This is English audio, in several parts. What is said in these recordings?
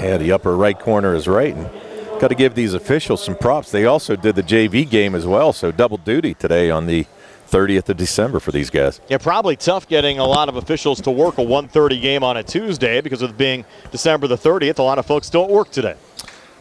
Yeah, the upper right corner is right. And got to give these officials some props. They also did the JV game as well, so double duty today on the 30th of December for these guys. Yeah, probably tough getting a lot of officials to work a 1:30 game on a Tuesday because of it being December the 30th. A lot of folks don't work today.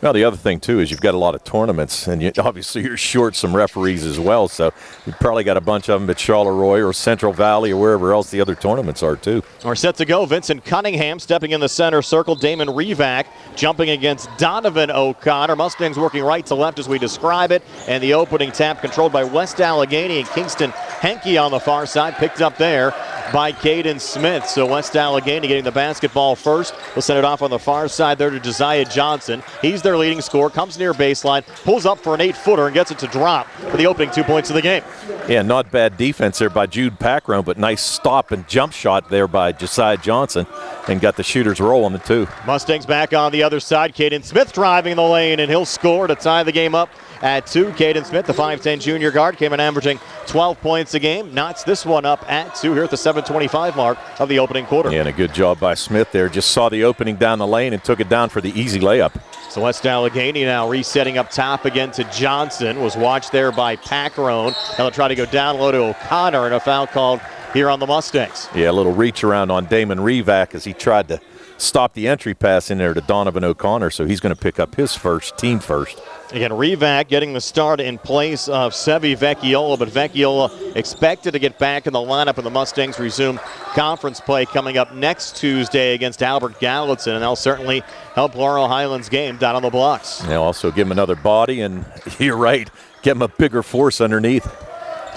Well, the other thing, too, is you've got a lot of tournaments, and obviously you're short some referees as well, so you've probably got a bunch of them at Charleroi or Central Valley or wherever else the other tournaments are, too. We're set to go. Vincent Cunningham stepping in the center circle. Damon Revac jumping against Donovan O'Connor. Mustangs working right to left as we describe it, and the opening tap controlled by West Allegheny and Kingston Henke on the far side, picked up there by Caden Smith. So West Allegheny getting the basketball first. We'll send it off on the far side there to Josiah Johnson. He's their leading scorer, comes near baseline, pulls up for an 8-footer and gets it to drop for the opening 2 points of the game. Yeah, not bad defense there by Jude Packrone, but nice stop and jump shot there by Josiah Johnson and got the shooters rolling the two. Mustangs back on the other side. Caden Smith driving the lane, and he'll score to tie the game up at 2. Caden Smith, the 5'10 junior guard, came in averaging 12 points a game. Knots this one up at 2 here at the 7:25 mark of the opening quarter. Yeah, and a good job by Smith there. Just saw the opening down the lane and took it down for the easy layup. So West Allegheny now resetting up top again to Johnson. Was watched there by Packrone. Now they'll try to go down low to O'Connor, and a foul called here on the Mustangs. Yeah, a little reach around on Damon Revac as he tried to stop the entry pass in there to Donovan O'Connor, so he's going to pick up his first, team first. Again, Revac getting the start in place of Sevi Vecchiola, but Vecchiola expected to get back in the lineup, and the Mustangs resume conference play coming up next Tuesday against Albert Gallatin, and they'll certainly help Laurel Highlands game down on the blocks. They'll also give him another body, and you're right, get him a bigger force underneath.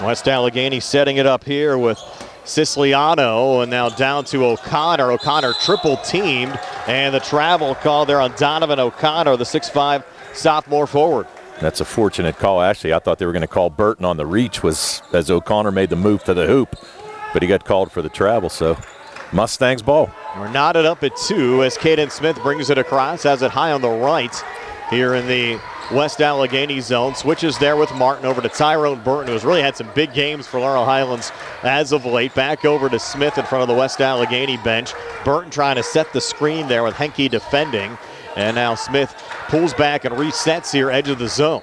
West Allegheny setting it up here with Siciliano, and now down to O'Connor. O'Connor triple teamed, and the travel call there on Donovan O'Connor, the 6'5" sophomore forward. That's a fortunate call. Actually, I thought they were going to call Burton on the reach as O'Connor made the move to the hoop, but he got called for the travel, so Mustangs ball. We're knotted up at 2 as Caden Smith brings it across, has it high on the right here in the West Allegheny zone. Switches there with Martin over to Tyrone Burton, who has really had some big games for Laurel Highlands as of late. Back over to Smith in front of the West Allegheny bench. Burton trying to set the screen there with Henke defending. And now Smith pulls back and resets here, edge of the zone.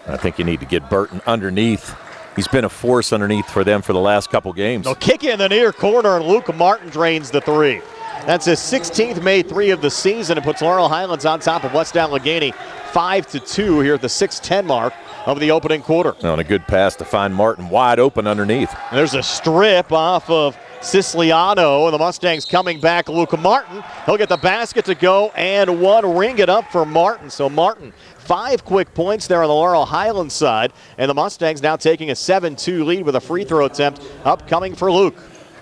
I think you need to get Burton underneath. He's been a force underneath for them for the last couple games. They'll kick in the near corner, and Luke Martin drains the 3. That's his 16th made 3 of the season and puts Laurel Highlands on top of West Allegheny 5-2 here at the 6:10 mark of the opening quarter. And a good pass to find Martin wide open underneath. And there's a strip off of Siciliano, and the Mustangs coming back. Luke Martin, he'll get the basket to go, and one, ring it up for Martin. So Martin, 5 quick points there on the Laurel Highlands side, and the Mustangs now taking a 7-2 lead with a free throw attempt upcoming for Luke.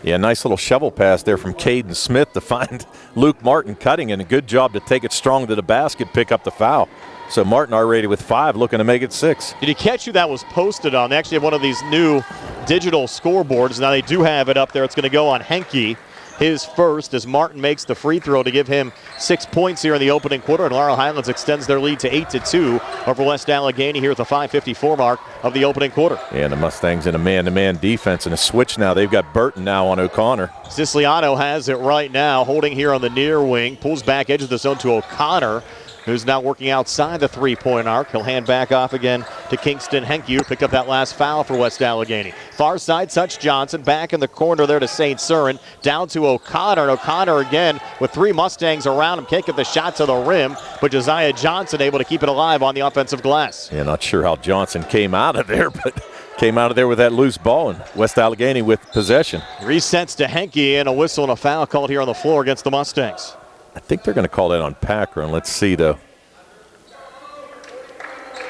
Yeah, nice little shovel pass there from Caden Smith to find Luke Martin cutting, and a good job to take it strong to the basket, pick up the foul. So Martin already with 5, looking to make it 6. Did he catch who that was posted on? They actually have one of these new digital scoreboards. Now they do have it up there. It's going to go on Henke, his first, as Martin makes the free throw to give him 6 points here in the opening quarter. And Laurel Highlands extends their lead to 8-2 over West Allegheny here at the 5:54 mark of the opening quarter. Yeah, and the Mustangs in a man-to-man defense and a switch now. They've got Burton now on O'Connor. Siciliano has it right now, holding here on the near wing, pulls back edge of the zone to O'Connor, who's now working outside the three-point arc. He'll hand back off again to Kingston Henke, who picked up that last foul for West Allegheny. Far side, Such Johnson, back in the corner there to St. Cyrin, down to O'Connor. And O'Connor again with 3 Mustangs around him, can't get the shot to the rim, but Josiah Johnson able to keep it alive on the offensive glass. Yeah, not sure how Johnson came out of there, but came out of there with that loose ball, and West Allegheny with possession. Resets to Henke, and a whistle and a foul called here on the floor against the Mustangs. I think they're going to call that on Packrone. Let's see, though.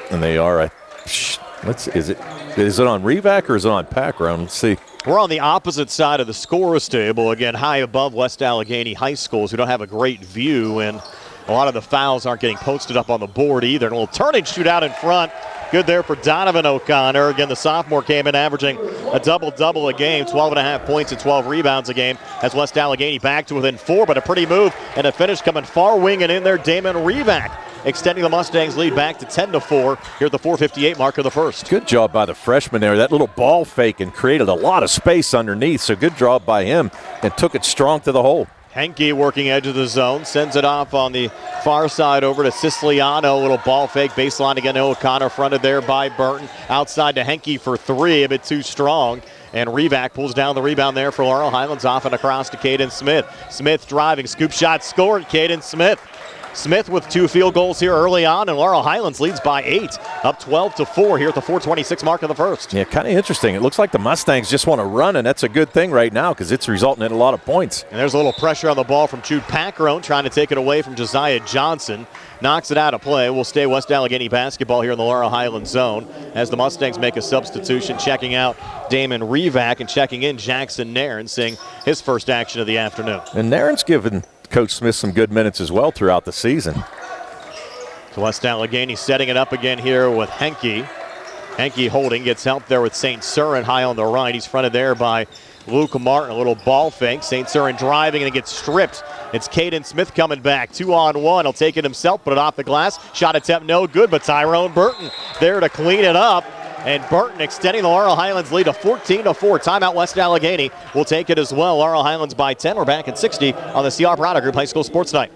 And they are. Is it on Revac or is it on Packrone? Let's see. We're on the opposite side of the scorer's table, again, high above West Allegheny High Schools, who don't have a great view, and a lot of the fouls aren't getting posted up on the board either. And a little turning shootout in front. Good there for Donovan O'Connor. Again, the sophomore came in averaging a double-double a game, 12.5 points and 12 rebounds a game, as West Allegheny back to within 4, but a pretty move and a finish coming far wing and in there, Damon Revac, extending the Mustangs' lead back to 10-4 here at the 4:58 mark of the first. Good job by the freshman there. That little ball fake and created a lot of space underneath, so good job by him and took it strong to the hole. Henke working edge of the zone, sends it off on the far side over to Siciliano. Little ball fake, baseline again to O'Connor, fronted there by Burton. Outside to Henke for three, a bit too strong. And Revac pulls down the rebound there for Laurel Highlands, off and across to Caden Smith. Smith driving, scoop shot scored, Caden Smith. Smith with 2 field goals here early on, and Laurel Highlands leads by 8, up 12-4 here at the 4:26 mark of the first. Yeah, kind of interesting. It looks like the Mustangs just want to run, and that's a good thing right now because it's resulting in a lot of points. And there's a little pressure on the ball from Jude Packrone, trying to take it away from Josiah Johnson. Knocks it out of play. We'll stay West Allegheny basketball here in the Laurel Highlands zone as the Mustangs make a substitution, checking out Damon Revac and checking in Jackson Nairn, seeing his first action of the afternoon. And Nairn's given Coach Smith some good minutes as well throughout the season. So West Allegheny setting it up again here with Henke. Henke holding, gets help there with St. Cyrin high on the right. He's fronted there by Luke Martin. A little ball fake. St. Cyrin driving and it gets stripped. It's Caden Smith coming back. 2-on-1. He'll take it himself, put it off the glass. Shot attempt no good, but Tyrone Burton there to clean it up. And Burton extending the Laurel Highlands lead to 14-4. Timeout West Allegheny will take it as well. Laurel Highlands by 10. We're back at 60 on the C.R. Prada Group High School Sports Night.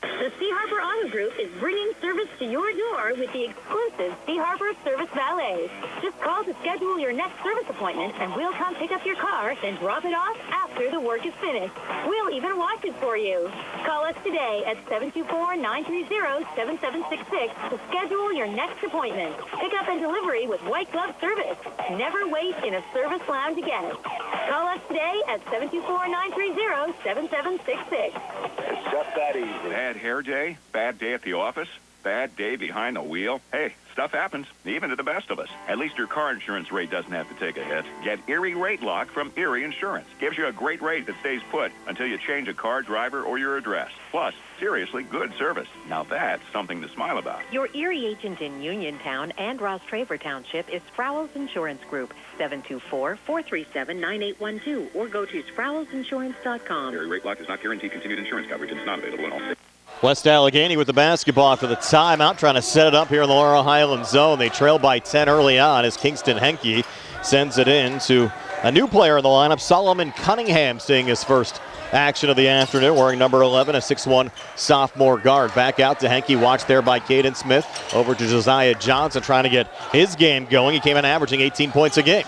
The Sea Harbor Auto Group is bringing service to your door with the exclusive Sea Harbor Service Valet. Just call to schedule your next service appointment, and we'll come pick up your car, then drop it off after the work is finished. We'll even wash it for you. Call us today at 724-930-7766 to schedule your next appointment. Pickup and delivery with white glove service. Never wait in a service lounge again. Call us today at 724-930-7766. It's just that easy. Bad hair day? Bad day at the office? Bad day behind the wheel? Hey, stuff happens, even to the best of us. At least your car insurance rate doesn't have to take a hit. Get Erie Rate Lock from Erie Insurance. Gives you a great rate that stays put until you change a car, driver, or your address. Plus, seriously good service. Now that's something to smile about. Your Erie agent in Uniontown and Ross Traver Township is Sprowell's Insurance Group, 724-437-9812, or go to sprowellsinsurance.com. Erie Rate Lock does not guarantee continued insurance coverage and is not available in all states. West Allegheny with the basketball after the timeout, trying to set it up here in the Laurel Highlands zone. They trail by 10 early on as Kingston Henke sends it in to a new player in the lineup, Solomon Cunningham, seeing his first action of the afternoon, wearing number 11, a 6'1 sophomore guard. Back out to Henke, watched there by Caden Smith. Over to Josiah Johnson, trying to get his game going. He came in averaging 18 points a game.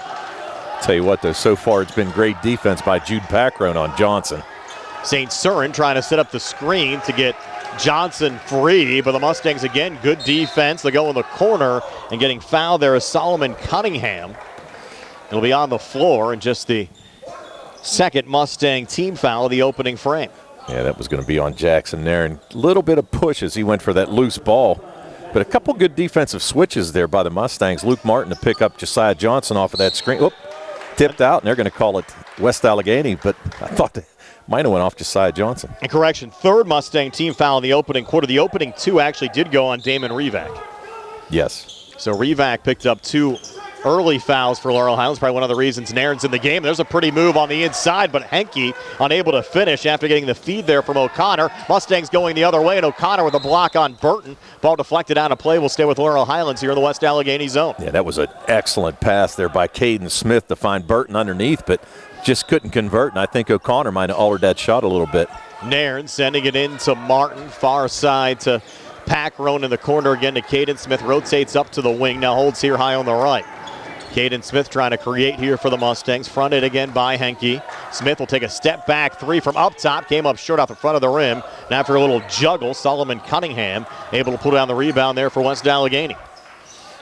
Tell you what, though, so far it's been great defense by Jude Packrone on Johnson. St. Cyrin trying to set up the screen to get Johnson free, but the Mustangs again, good defense. They go in the corner, and getting fouled there is Solomon Cunningham. He'll be on the floor, and just the second Mustang team foul of the opening frame. Yeah, that was going to be on Jackson there, and a little bit of push as he went for that loose ball. But a couple good defensive switches there by the Mustangs. Luke Martin to pick up Josiah Johnson off of that screen. Oop, tipped out, and they're going to call it West Allegheny, but I thought that might have went off Josiah Johnson. And correction, third Mustang team foul in the opening quarter. The opening two actually did go on Damon Revac. Yes. So Revac picked up 2 early fouls for Laurel Highlands, probably one of the reasons Nairn's in the game. There's a pretty move on the inside, but Henke unable to finish after getting the feed there from O'Connor. Mustangs going the other way, and O'Connor with a block on Burton. Ball deflected out of play. We'll stay with Laurel Highlands here in the West Allegheny zone. Yeah, that was an excellent pass there by Caden Smith to find Burton underneath, but just couldn't convert, and I think O'Connor might have altered that shot a little bit. Nairn sending it in to Martin, far side to Packrone in the corner again to Caden Smith. Rotates up to the wing, now holds here high on the right. Caden Smith trying to create here for the Mustangs. Fronted again by Henke. Smith will take a step back three from up top. Came up short off the front of the rim. And after a little juggle, Solomon Cunningham able to pull down the rebound there for West Allegheny.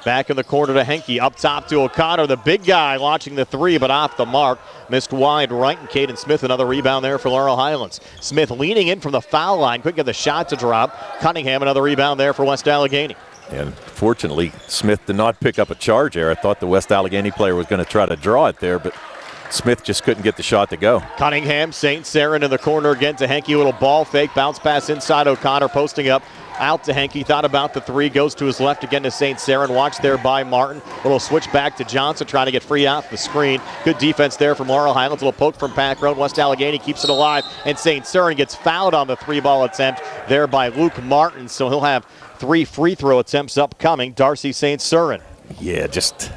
Back in the corner to Henke. Up top to O'Connor. The big guy launching the three, but off the mark. Missed wide right. And Caden Smith another rebound there for Laurel Highlands. Smith leaning in from the foul line. Couldn't get the shot to drop. Cunningham another rebound there for West Allegheny. And fortunately, Smith did not pick up a charge there. I thought the West Allegheny player was going to try to draw it there, but Smith just couldn't get the shot to go. Cunningham, St. Cyrin in the corner again to Henke. Little ball fake, bounce pass inside. O'Connor posting up. Out to Henke, thought about the three, goes to his left again to St. Cyrin. Watched there by Martin. Little switch back to Johnson, trying to get free off the screen. Good defense there from Laurel Highlands. Little poke from Packrone. West Allegheny keeps it alive, and St. Cyrin gets fouled on the three-ball attempt there by Luke Martin, so he'll have 3 free throw attempts upcoming. Darcy St. Cyrin. Yeah, just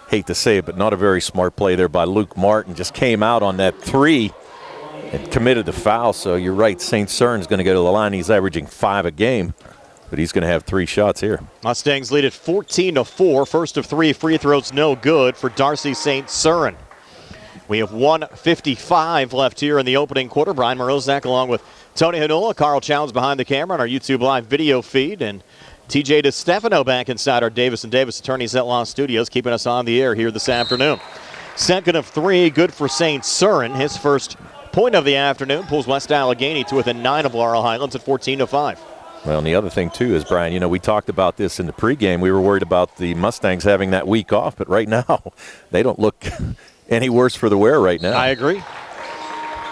hate to say it, but not a very smart play there by Luke Martin. Just came out on that three and committed the foul. So you're right, St. Cern's going to go to the line. He's averaging 5 a game, but he's going to have 3 shots here. Mustangs lead at 14-4. First of 3 free throws, no good for Darcy St. Cern. We have 1:55 left here in the opening quarter. Brian Morozak along with Tony Hanola, Carl Chowns behind the camera on our YouTube Live video feed, and TJ DeStefano back inside our Davis & Davis Attorneys at Law Studios, keeping us on the air here this afternoon. Second of 3, good for St. Cern. His first point of the afternoon pulls West Allegheny to within 9 of Laurel Highlands at 14-5. Well, and the other thing, too, is, Brian, we talked about this in the pregame. We were worried about the Mustangs having that week off, but right now they don't look any worse for the wear right now. I agree.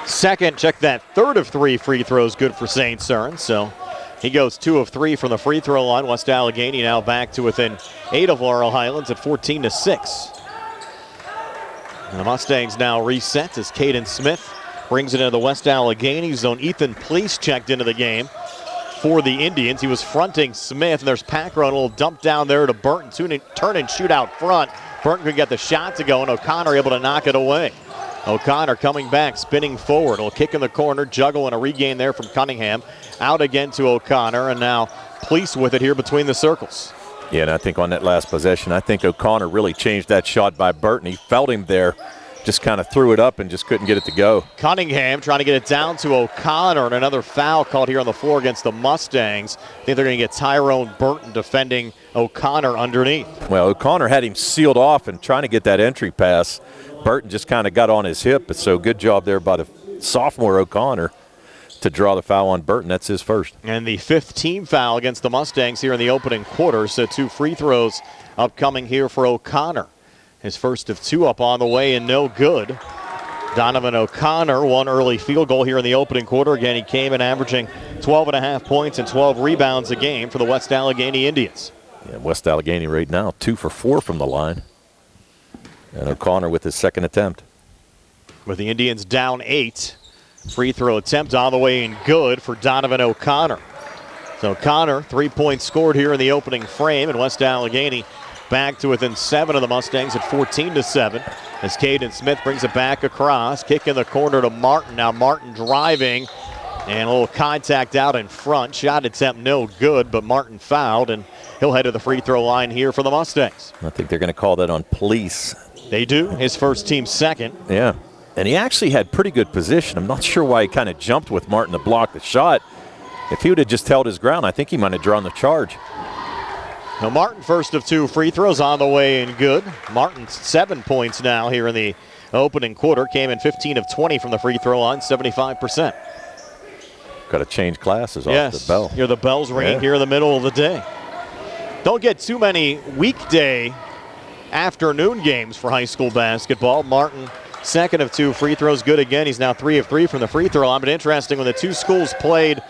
Second, check that, third of 3 free throws, good for St. Cern. So he goes 2 of 3 from the free throw line. West Allegheny now back to within 8 of Laurel Highlands at 14-6. And the Mustangs now reset as Caden Smith brings it into the West Allegheny zone. Ethan Please checked into the game for the Indians. He was fronting Smith, and there's Packro, a little dump down there to Burton. Turn and shoot out front. Burton could get the shot to go, and O'Connor able to knock it away. O'Connor coming back, spinning forward. A kick in the corner, juggle, and a regain there from Cunningham. Out again to O'Connor, and now Please with it here between the circles. Yeah, and I think on that last possession, I think O'Connor really changed that shot by Burton. He felt him there, just kind of threw it up and just couldn't get it to go. Cunningham trying to get it down to O'Connor, and another foul called here on the floor against the Mustangs. I think they're going to get Tyrone Burton defending O'Connor underneath. Well, O'Connor had him sealed off and trying to get that entry pass. Burton just kind of got on his hip, but so good job there by the sophomore O'Connor to draw the foul on Burton. That's his first. And the 5th team foul against the Mustangs here in the opening quarter, so 2 free throws upcoming here for O'Connor. His first of 2 up on the way and no good. Donovan O'Connor, 1 early field goal here in the opening quarter. Again, he came in averaging 12.5 points and 12 rebounds a game for the West Allegheny Indians. Yeah, West Allegheny right now, 2 for 4 from the line. And O'Connor with his second attempt. With the Indians down 8. Free throw attempt on the way and good for Donovan O'Connor. So O'Connor, 3 points scored here in the opening frame, and West Allegheny back to within 7 of the Mustangs at 14-7. As Caden Smith brings it back across. Kick in the corner to Martin. Now Martin driving, and a little contact out in front. Shot attempt no good, but Martin fouled, and he'll head to the free throw line here for the Mustangs. I think they're going to call that on Police. They do. His first team second. Yeah. And he actually had pretty good position. I'm not sure why he kind of jumped with Martin to block the shot. If he would have just held his ground, I think he might have drawn the charge. Now Martin, first of 2 free throws on the way and good. Martin's 7 points now here in the opening quarter. Came in 15 of 20 from the free throw line, 75%. Got to change classes off Yes, the bell. Hear the bells ringing here in the middle of the day. Don't get too many weekday afternoon games for high school basketball. Martin, second of 2 free throws, good again. He's now 3 of 3 from the free throw line. But interesting, when the 2 schools played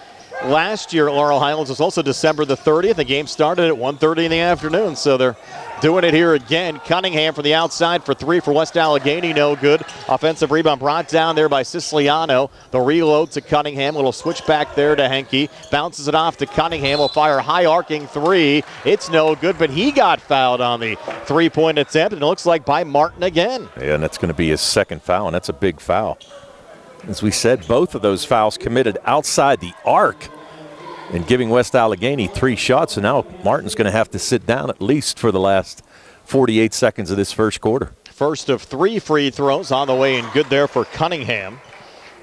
last year at Laurel Highlands, was also December the 30th. The game started at 1:30 in the afternoon, so they're doing it here again. Cunningham from the outside for 3 for West Allegheny, no good. Offensive rebound brought down there by Siciliano. The reload to Cunningham, little switch back there to Henke. Bounces it off to Cunningham, will fire a high arcing 3. It's no good, but he got fouled on the 3-point attempt, and it looks like by Martin again. Yeah, and that's going to be his second foul, and that's a big foul. As we said, both of those fouls committed outside the arc and giving West Allegheny 3 shots. So now Martin's going to have to sit down at least for the last 48 seconds of this first quarter. First of 3 free throws on the way and good there for Cunningham.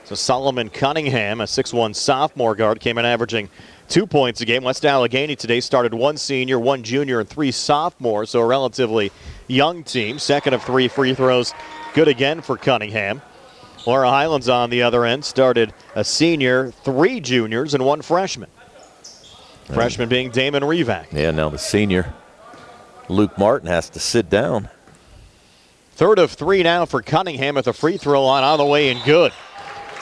So Solomon Cunningham, a 6'1 sophomore guard, came in averaging 2 points a game. West Allegheny today started 1 senior, 1 junior, and 3 sophomores, so a relatively young team. Second of 3 free throws, good again for Cunningham. Laurel Highlands on the other end started a senior, 3 juniors, and 1 freshman. Freshman being Damon Revac. Yeah, now the senior, Luke Martin, has to sit down. Third of 3 now for Cunningham at the free throw line, on the way and good.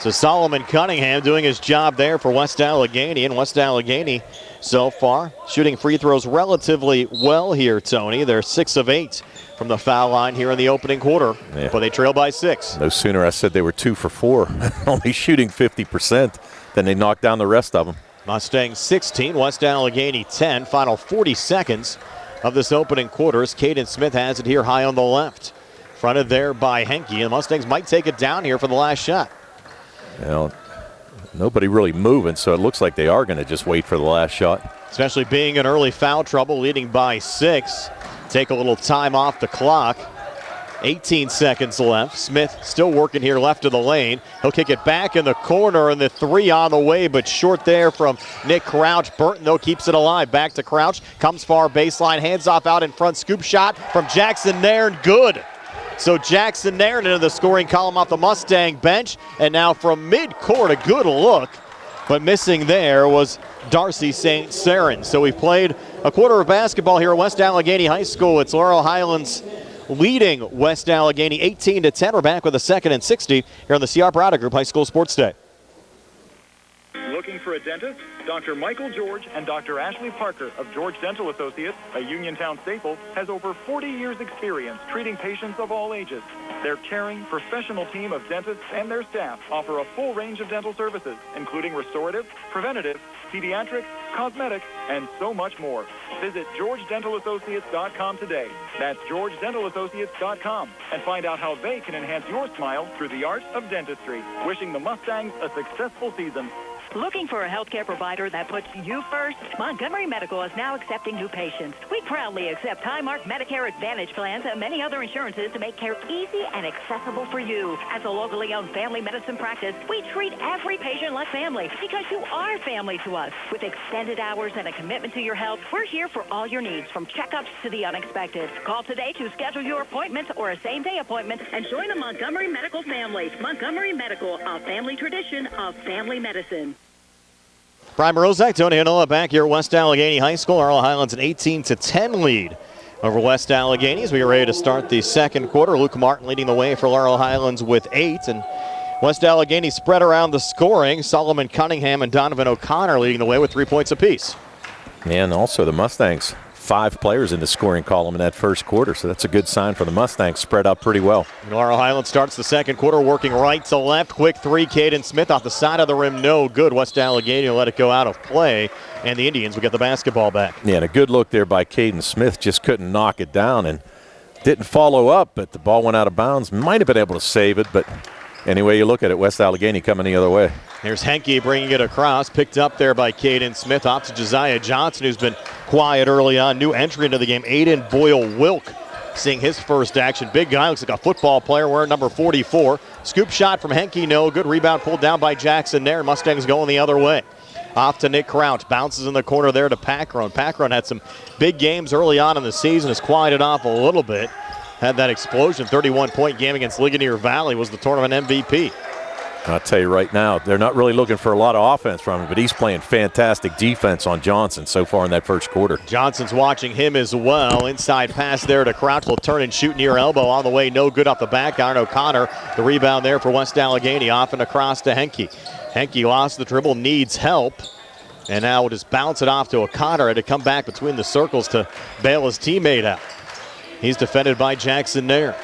So Solomon Cunningham doing his job there for West Allegheny, and West Allegheny so far shooting free throws relatively well here, Tony. They're 6 of 8 from the foul line here in the opening quarter, but they trail by 6. No sooner I said they were 2 for 4, only shooting 50%, than they knocked down the rest of them. Mustangs 16, West Allegheny 10. Final 40 seconds of this opening quarter as Caden Smith has it here high on the left. Fronted there by Henke, and the Mustangs might take it down here for the last shot. Well, nobody really moving, so it looks like they are going to just wait for the last shot. Especially being in early foul trouble, leading by 6. Take a little time off the clock. 18 seconds left. Smith still working here left of the lane. He'll kick it back in the corner, and the 3 on the way, but short there from Nick Crouch. Burton, though, keeps it alive. Back to Crouch. Comes far baseline. Hands off out in front. Scoop shot from Jackson Nairn. Good. So Jackson Nairn into the scoring column off the Mustang bench. And now from mid-court, a good look. But missing there was Darcy St. Saren. So we played a quarter of basketball here at West Allegheny High School. It's Laurel Highlands leading West Allegheny 18-10. We're back with a 2nd and 60 here on the C.R. Brada Group High School Sports Day. Looking for a dentist? Dr. Michael George and Dr. Ashley Parker of George Dental Associates, a Uniontown staple, has over 40 years' experience treating patients of all ages. Their caring, professional team of dentists and their staff offer a full range of dental services, including restorative, preventative, pediatric, cosmetic, and so much more. Visit GeorgeDentalAssociates.com today. That's GeorgeDentalAssociates.com, and find out how they can enhance your smile through the art of dentistry. Wishing the Mustangs a successful season. Looking for a healthcare provider that puts you first? Montgomery Medical is now accepting new patients. We proudly accept Highmark Medicare Advantage plans and many other insurances to make care easy and accessible for you. As a locally owned family medicine practice, we treat every patient like family because you are family to us. With extended hours and a commitment to your health, we're here for all your needs, from checkups to the unexpected. Call today to schedule your appointment or a same-day appointment and join the Montgomery Medical family. Montgomery Medical, a family tradition of family medicine. Brian Morozak, Tony Hanola back here at West Allegheny High School. Laurel Highlands an 18-10 lead over West Allegheny as we are ready to start the second quarter. Luke Martin leading the way for Laurel Highlands with 8. And West Allegheny spread around the scoring. Solomon Cunningham and Donovan O'Connor leading the way with 3 points apiece. And also the Mustangs, 5 players in the scoring column in that first quarter, so that's a good sign for the Mustangs. Spread out pretty well. Laurel Highlands starts the second quarter working right to left. Quick 3, Caden Smith off the side of the rim. No good. West Allegheny will let it go out of play, and the Indians will get the basketball back. Yeah, and a good look there by Caden Smith. Just couldn't knock it down and didn't follow up, but the ball went out of bounds. Might have been able to save it, but anyway you look at it, West Allegheny coming the other way. There's Henke bringing it across. Picked up there by Caden Smith. Off to Josiah Johnson, who's been quiet early on. New entry into the game, Aiden Boyle-Wilk, seeing his first action. Big guy, looks like a football player wearing number 44. Scoop shot from Henke, no good. Rebound pulled down by Jackson there. Mustangs going the other way. Off to Nick Crouch. Bounces in the corner there to Packron. Packron had some big games early on in the season. Has quieted off a little bit. Had that explosion. 31-point game against Ligonier Valley. Was the tournament MVP. I'll tell you right now, they're not really looking for a lot of offense from him, but he's playing fantastic defense on Johnson so far in that first quarter. Johnson's watching him as well. Inside pass there to Crouch. Will turn and shoot near elbow on the way. No good off the back iron. O'Connor, the rebound there for West Allegheny. Off and across to Henke. Henke lost the dribble, needs help. And now will just bounce it off to O'Connor. Had to come back between the circles to bail his teammate out. He's defended by Jackson Nairn.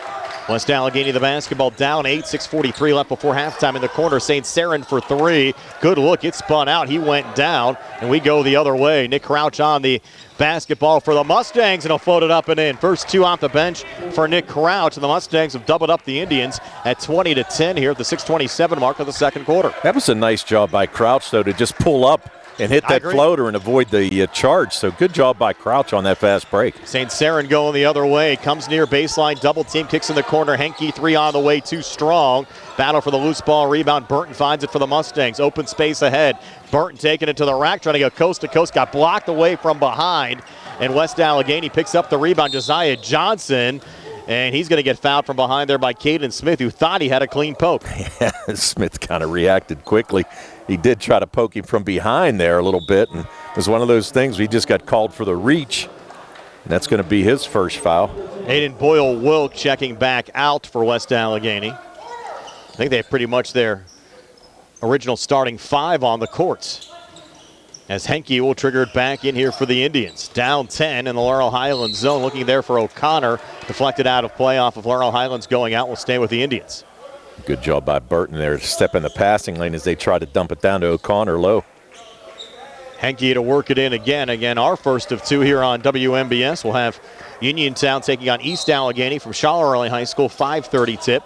West Allegheny the basketball down 8, 6:43 left before halftime in the corner. St. Saren for 3. Good look. It spun out. He went down, and we go the other way. Nick Crouch on the basketball for the Mustangs, and he'll float it up and in. First 2 off the bench for Nick Crouch, and the Mustangs have doubled up the Indians at 20-10 here at the 6:27 mark of the second quarter. That was a nice job by Crouch, though, to just pull up and hit that floater and avoid the charge. So good job by Crouch on that fast break. St. Saren going the other way. Comes near baseline. Double team. Kicks in the corner. Henke 3 on the way. Too strong. Battle for the loose ball rebound. Burton finds it for the Mustangs. Open space ahead. Burton taking it to the rack. Trying to go coast to coast. Got blocked away from behind. And West Allegheny picks up the rebound. Josiah Johnson. And he's going to get fouled from behind there by Caden Smith, who thought he had a clean poke. Yeah, Smith kind of reacted quickly. He did try to poke him from behind there a little bit, and it was one of those things. We just got called for the reach, and that's going to be his first foul. Aiden Boyle-Wilk checking back out for West Allegheny. I think they have pretty much their original starting 5 on the courts, as Henke will trigger it back in here for the Indians. Down 10 in the Laurel Highlands zone. Looking there for O'Connor. Deflected out of play off of Laurel Highlands going out. Will stay with the Indians. Good job by Burton there to step in the passing lane as they try to dump it down to O'Connor low. Henke to work it in again. Again, our first of 2 here on WMBS. We'll have Uniontown taking on East Allegheny from Charlotte High School. 5:30 tip.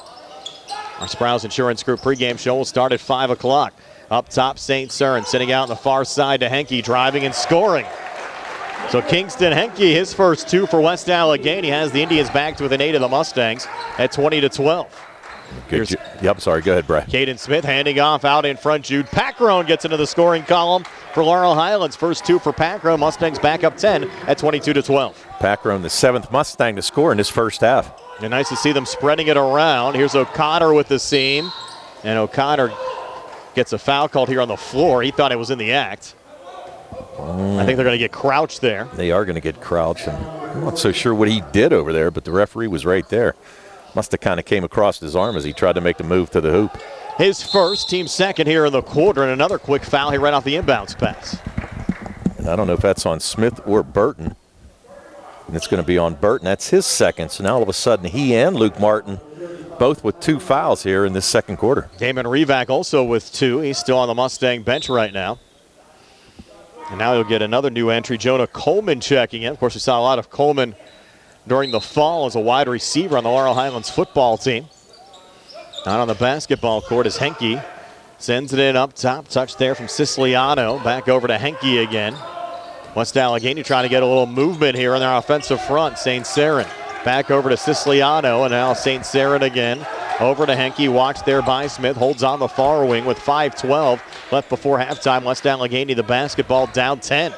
Our Sprouse Insurance Group pregame show will start at 5 o'clock. Up top, St. Cyrin sitting out on the far side to Henke, driving and scoring. So Kingston Henke, his first 2 for West Allegheny, has the Indians backed with an 8 of the Mustangs at 20-12. Sorry, go ahead, Brad. Caden Smith handing off out in front. Jude Packrone gets into the scoring column for Laurel Highlands. First 2 for Packrone. Mustangs back up 10 at 22-12. Packrone, the 7th Mustang to score in this first half. And nice to see them spreading it around. Here's O'Connor with the seam. And O'Connor gets a foul called here on the floor. He thought it was in the act. I think they're going to get crouched there. They are going to get crouched. And I'm not so sure what he did over there, but the referee was right there. Must have kind of came across his arm as he tried to make the move to the hoop. His first, team second here in the quarter, and another quick foul here right off the inbounds pass. And I don't know if that's on Smith or Burton. And it's going to be on Burton. That's his second. So now all of a sudden he and Luke Martin both with 2 fouls here in this second quarter. Damon Revac also with 2. He's still on the Mustang bench right now. And now he'll get another new entry. Jonah Coleman checking in. Of course, we saw a lot of Coleman during the fall as a wide receiver on the Laurel Highlands football team. Out on the basketball court is Henke. Sends it in up top. Touch there from Siciliano. Back over to Henke again. West Allegheny trying to get a little movement here on their offensive front. St. Cyrin back over to Siciliano, and now St. Cyrin again. Over to Henke, watched there by Smith. Holds on the far wing with 5:12 left before halftime. West Allegheny, the basketball down 10.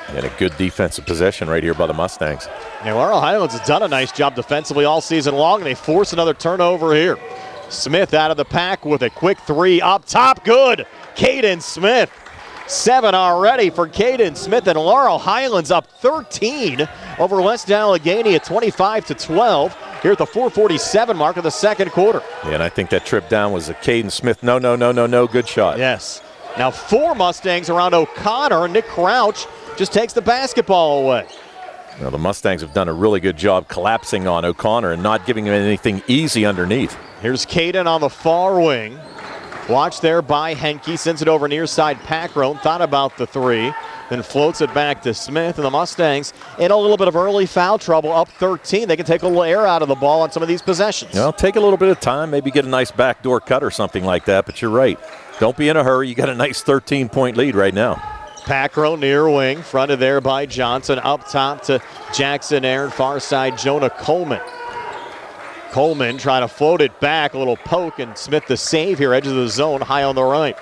And a good defensive possession right here by the Mustangs. Yeah, Laurel Highlands has done a nice job defensively all season long, and they force another turnover here. Smith out of the pack with a quick 3 up top. Good. Caden Smith. 7 already for Caden Smith, and Laurel Highlands up 13 over West Allegheny at 25-12 here at the 4:47 mark of the second quarter. Yeah, and I think that trip down was a Caden Smith. No, good shot. Yes. Now 4 Mustangs around O'Connor, and Nick Crouch just takes the basketball away. Well, the Mustangs have done a really good job collapsing on O'Connor and not giving him anything easy underneath. Here's Caden on the far wing. Watched there by Henke, sends it over near side Packrone, thought about the 3, then floats it back to Smith, and the Mustangs in a little bit of early foul trouble, up 13. They can take a little air out of the ball on some of these possessions. Well, take a little bit of time, maybe get a nice backdoor cut or something like that, but you're right. Don't be in a hurry. You got a nice 13-point lead right now. Packrone near wing, fronted there by Johnson, up top to Jackson Aaron, far side Jonah Coleman. Coleman trying to float it back, a little poke, and Smith the save here, edge of the zone, high on the right.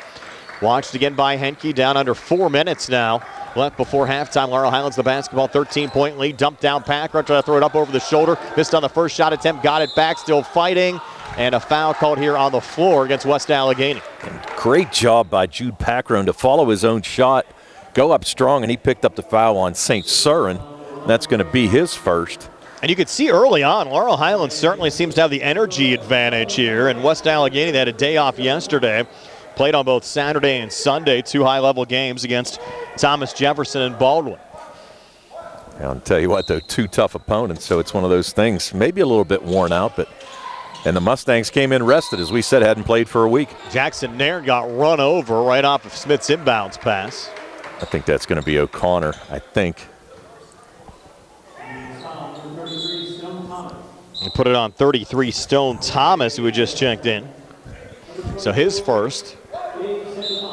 Watched again by Henke, down under 4 minutes now left before halftime. Laurel Highlands the basketball, 13-point lead, dumped down Packrone, trying to throw it up over the shoulder, missed on the first shot attempt, got it back, still fighting, and a foul called here on the floor against West Allegheny. Great job by Jude Packrone to follow his own shot, go up strong, and he picked up the foul on St. Cyrin. That's going to be his first. And you could see early on, Laurel Highlands certainly seems to have the energy advantage here. And West Allegheny, they had a day off yesterday. Played on both Saturday and Sunday, 2 high-level games against Thomas Jefferson and Baldwin. I'll tell you what, though, 2 tough opponents, so it's one of those things. Maybe a little bit worn out, and the Mustangs came in rested, as we said, hadn't played for a week. Jackson Nairn got run over right off of Smith's inbounds pass. I think that's going to be O'Connor, I think. And put it on 33, Stone Thomas, who had just checked in. So his first.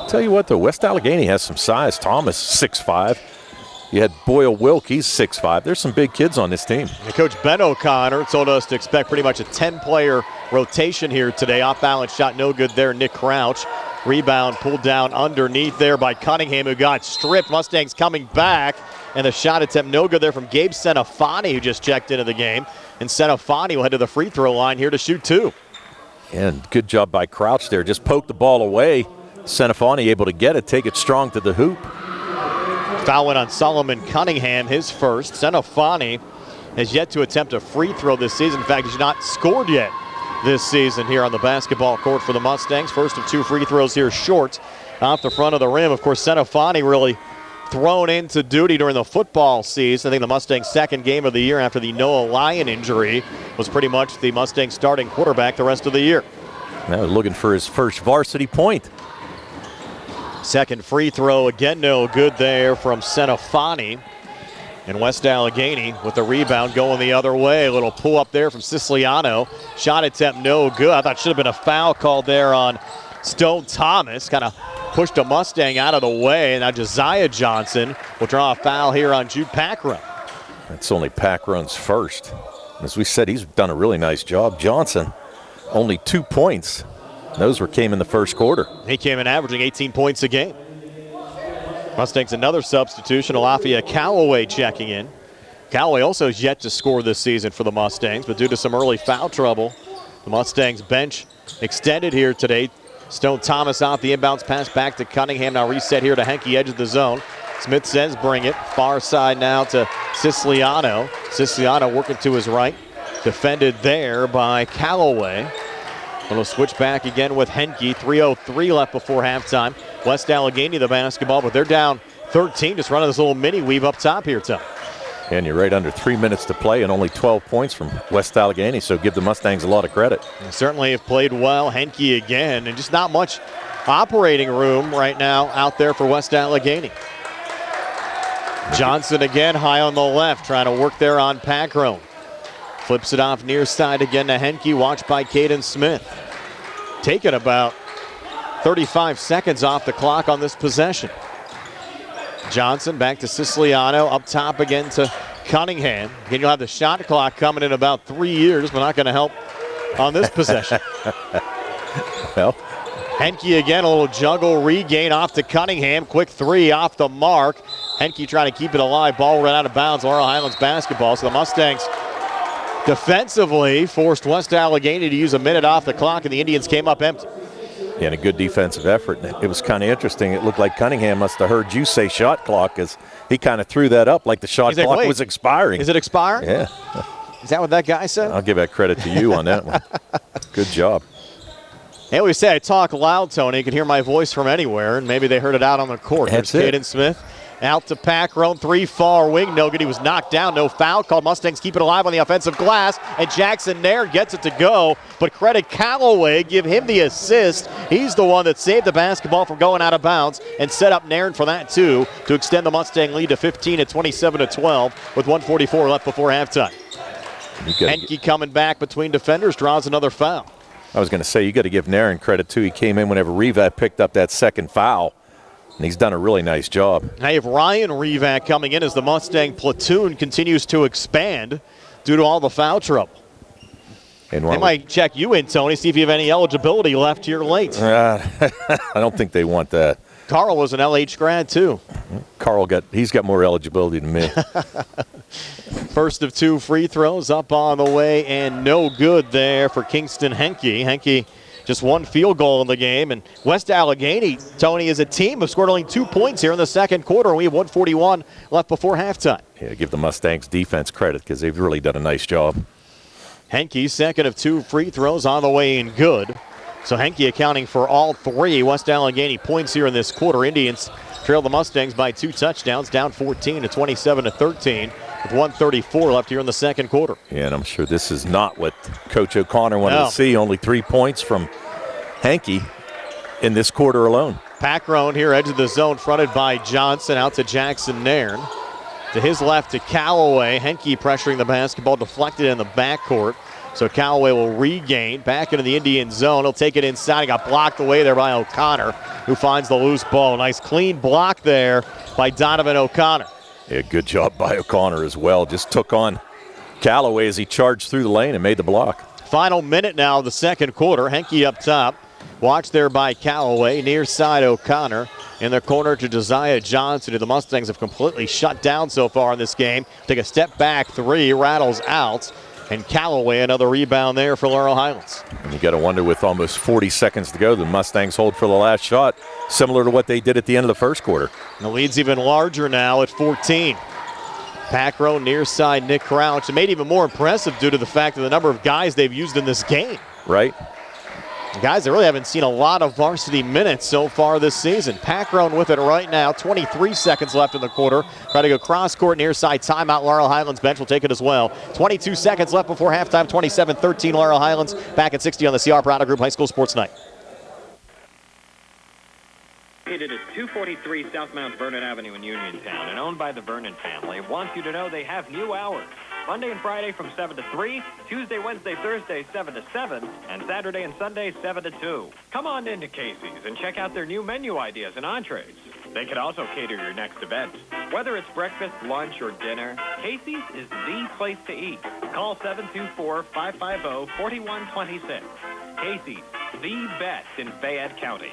Tell you what, though, West Allegheny has some size. Thomas, 6'5". You had Boyle Wilk, he's 6'5". There's some big kids on this team. And Coach Ben O'Connor told us to expect pretty much a 10-player rotation here today. Off-balance shot, no good there. Nick Crouch. Rebound pulled down underneath there by Cunningham, who got stripped. Mustangs coming back. And the shot attempt no good there from Gabe Senafani, who just checked into the game. And Senafani will head to the free throw line here to shoot 2. And good job by Crouch there. Just poked the ball away. Senafani able to get it, take it strong to the hoop. Foul went on Solomon Cunningham, his first. Senafani has yet to attempt a free throw this season. In fact, he's not scored yet this season here on the basketball court for the Mustangs. First of 2 free throws here short off the front of the rim. Of course, Senafani really thrown into duty during the football season. I think the Mustangs' second game of the year after the Noah Lyon injury was pretty much the Mustangs' starting quarterback the rest of the year. Now looking for his first varsity point. Second free throw, again no good there from Senafani. And West Allegheny with the rebound going the other way. A little pull up there from Siciliano. Shot attempt no good. I thought it should have been a foul called there on Stone Thomas. Kind of pushed a Mustang out of the way. And now Josiah Johnson will draw a foul here on Jude Packrun. It's only Packrun's first. As we said, he's done a really nice job. Johnson, only 2 points. Those came in the first quarter. He came in averaging 18 points a game. Mustangs another substitution. Alafia Callaway checking in. Callaway also has yet to score this season for the Mustangs, but due to some early foul trouble, the Mustangs bench extended here today. Stone Thomas out the inbounds pass back to Cunningham. Now reset here to Henke, edge of the zone. Smith says bring it. Far side now to Siciliano. Siciliano working to his right. Defended there by Callaway. Little switch back again with Henke. 3:03 left before halftime. West Allegheny the basketball, but they're down 13. Just running this little mini weave up top here, Tom. And you're right under 3 minutes to play and only 12 points from West Allegheny, so give the Mustangs a lot of credit. They certainly have played well. Henke again, and just not much operating room right now out there for West Allegheny. Johnson again high on the left, trying to work there on Packrun. Flips it off near side again to Henke, watched by Caden Smith. Taking about 35 seconds off the clock on this possession. Johnson back to Siciliano, up top again to Cunningham. Again, you'll have the shot clock coming in about 3 years, but not going to help on this possession. Well, Henke again, a little juggle regain off to Cunningham. Quick three off the mark. Henke trying to keep it alive. Ball ran out of bounds. Laurel Highlands basketball. So the Mustangs defensively forced West Allegheny to use a minute off the clock, and the Indians came up empty. Yeah, and a good defensive effort. It was kind of interesting. It looked like Cunningham must have heard you say shot clock, because he kind of threw that up like the shot clock was expiring. Is it expiring? Yeah. Is that what that guy said? I'll give that credit to you on that one. Good job. They always say I talk loud, Tony. You can hear my voice from anywhere, and maybe they heard it out on the court. That's There's it. Caden Smith out to Packrun, 3 far wing. No good. He was knocked down. No foul called. Mustangs keep it alive on the offensive glass, and Jackson Nairn gets it to go. But credit Callaway, give him the assist. He's the one that saved the basketball from going out of bounds and set up Nairn for that too to extend the Mustang lead to 15 at 27-12 with 1:44 left before halftime. Henke coming back between defenders, draws another foul. I was going to say, you got to give Nairn credit too. He came in whenever Revac picked up that second foul, and he's done a really nice job. Now you have Ryan Revac coming in as the Mustang platoon continues to expand due to all the foul trouble. And they might check you in, Tony, see if you have any eligibility left here late. I don't think they want that. Carl was an LH grad too. He's got more eligibility than me. First of 2 free throws up on the way, and no good there for Kingston Henke. Henke just 1 field goal in the game, and West Allegheny, Tony, is a team who scored only 2 points here in the second quarter, and we have 1:41 left before halftime. Yeah, give the Mustangs defense credit because they've really done a nice job. Henke, second of 2 free throws on the way and good. So Henke accounting for all 3 West Allegheny points here in this quarter. Indians trail the Mustangs by 2 touchdowns, down 14 to 27-13 with 1:34 left here in the second quarter. Yeah, and I'm sure this is not what Coach O'Connor wanted to see. Only 3 points from Henke in this quarter alone. Packrun here, edge of the zone, fronted by Johnson, out to Jackson Nairn. To his left to Callaway. Henke pressuring the basketball, deflected in the backcourt. So Callaway will regain back into the Indian zone. He'll take it inside. He got blocked away there by O'Connor, who finds the loose ball. Nice clean block there by Donovan O'Connor. Yeah, good job by O'Connor as well. Just took on Callaway as he charged through the lane and made the block. Final minute now of the second quarter. Henke up top. Watched there by Callaway. Near side O'Connor. In the corner to Josiah Johnson, who the Mustangs have completely shut down so far in this game. Take a step back 3, rattles out. And Callaway, another rebound there for Laurel Highlands. And you got to wonder, with almost 40 seconds to go, the Mustangs hold for the last shot, similar to what they did at the end of the first quarter. And the lead's even larger now at 14. Packrun near side, Nick Crouch. It made it even more impressive due to the fact of the number of guys they've used in this game. Right. Guys, they really haven't seen a lot of varsity minutes so far this season. Packrun with it right now. 23 seconds left in the quarter. Try to go cross court near side. Timeout. Laurel Highlands bench will take it as well. 22 seconds left before halftime. 27-13 Laurel Highlands. Back at 60 on the CR Prada Group High School Sports Night. Located at 243 South Mount Vernon Avenue in Uniontown and owned by the Vernon family, wants you to know they have new hours. Monday and Friday from 7 to 3, Tuesday, Wednesday, Thursday 7 to 7, and Saturday and Sunday 7 to 2. Come on into Casey's and check out their new menu ideas and entrees. They can also cater your next event. Whether it's breakfast, lunch, or dinner, Casey's is the place to eat. Call 724-550-4126. Casey's, the best in Fayette County.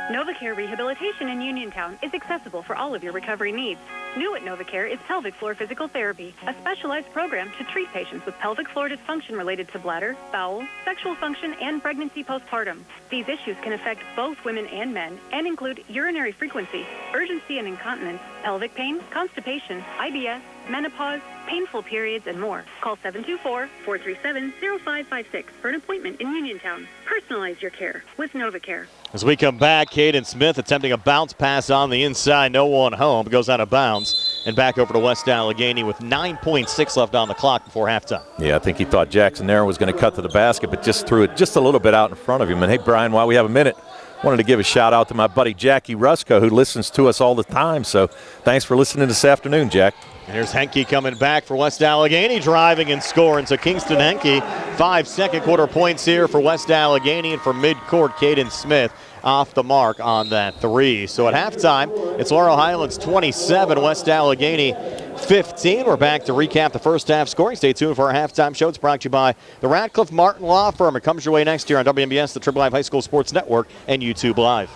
NovaCare Rehabilitation in Uniontown is accessible for all of your recovery needs. New at NovaCare is pelvic floor physical therapy, a specialized program to treat patients with pelvic floor dysfunction related to bladder, bowel, sexual function, and pregnancy postpartum. These issues can affect both women and men and include urinary frequency, urgency and incontinence, pelvic pain, constipation, IBS, menopause, painful periods, and more. Call 724-437-0556 for an appointment in Uniontown. Personalize your care with NovaCare. As we come back, Caden Smith attempting a bounce pass on the inside. No one home. Goes out of bounds. And back over to West Allegheny with 9.6 left on the clock before halftime. Yeah, I think he thought Jackson Nairn was going to cut to the basket, but just threw it just a little bit out in front of him. And, hey, Brian, while we have a minute, wanted to give a shout-out to my buddy Jackie Rusko, who listens to us all the time. So thanks for listening this afternoon, Jack. And here's Henke coming back for West Allegheny, driving and scoring. So Kingston Henke, 5 second-quarter points here for West Allegheny, and for midcourt, Caden Smith off the mark on that three. So at halftime, it's Laurel Highlands 27, West Allegheny 15. We're back to recap the first half scoring. Stay tuned for our halftime show. It's brought to you by the Radcliffe Martin Law Firm. It comes your way next year on WMBS, the Triple Live High School Sports Network, and YouTube Live.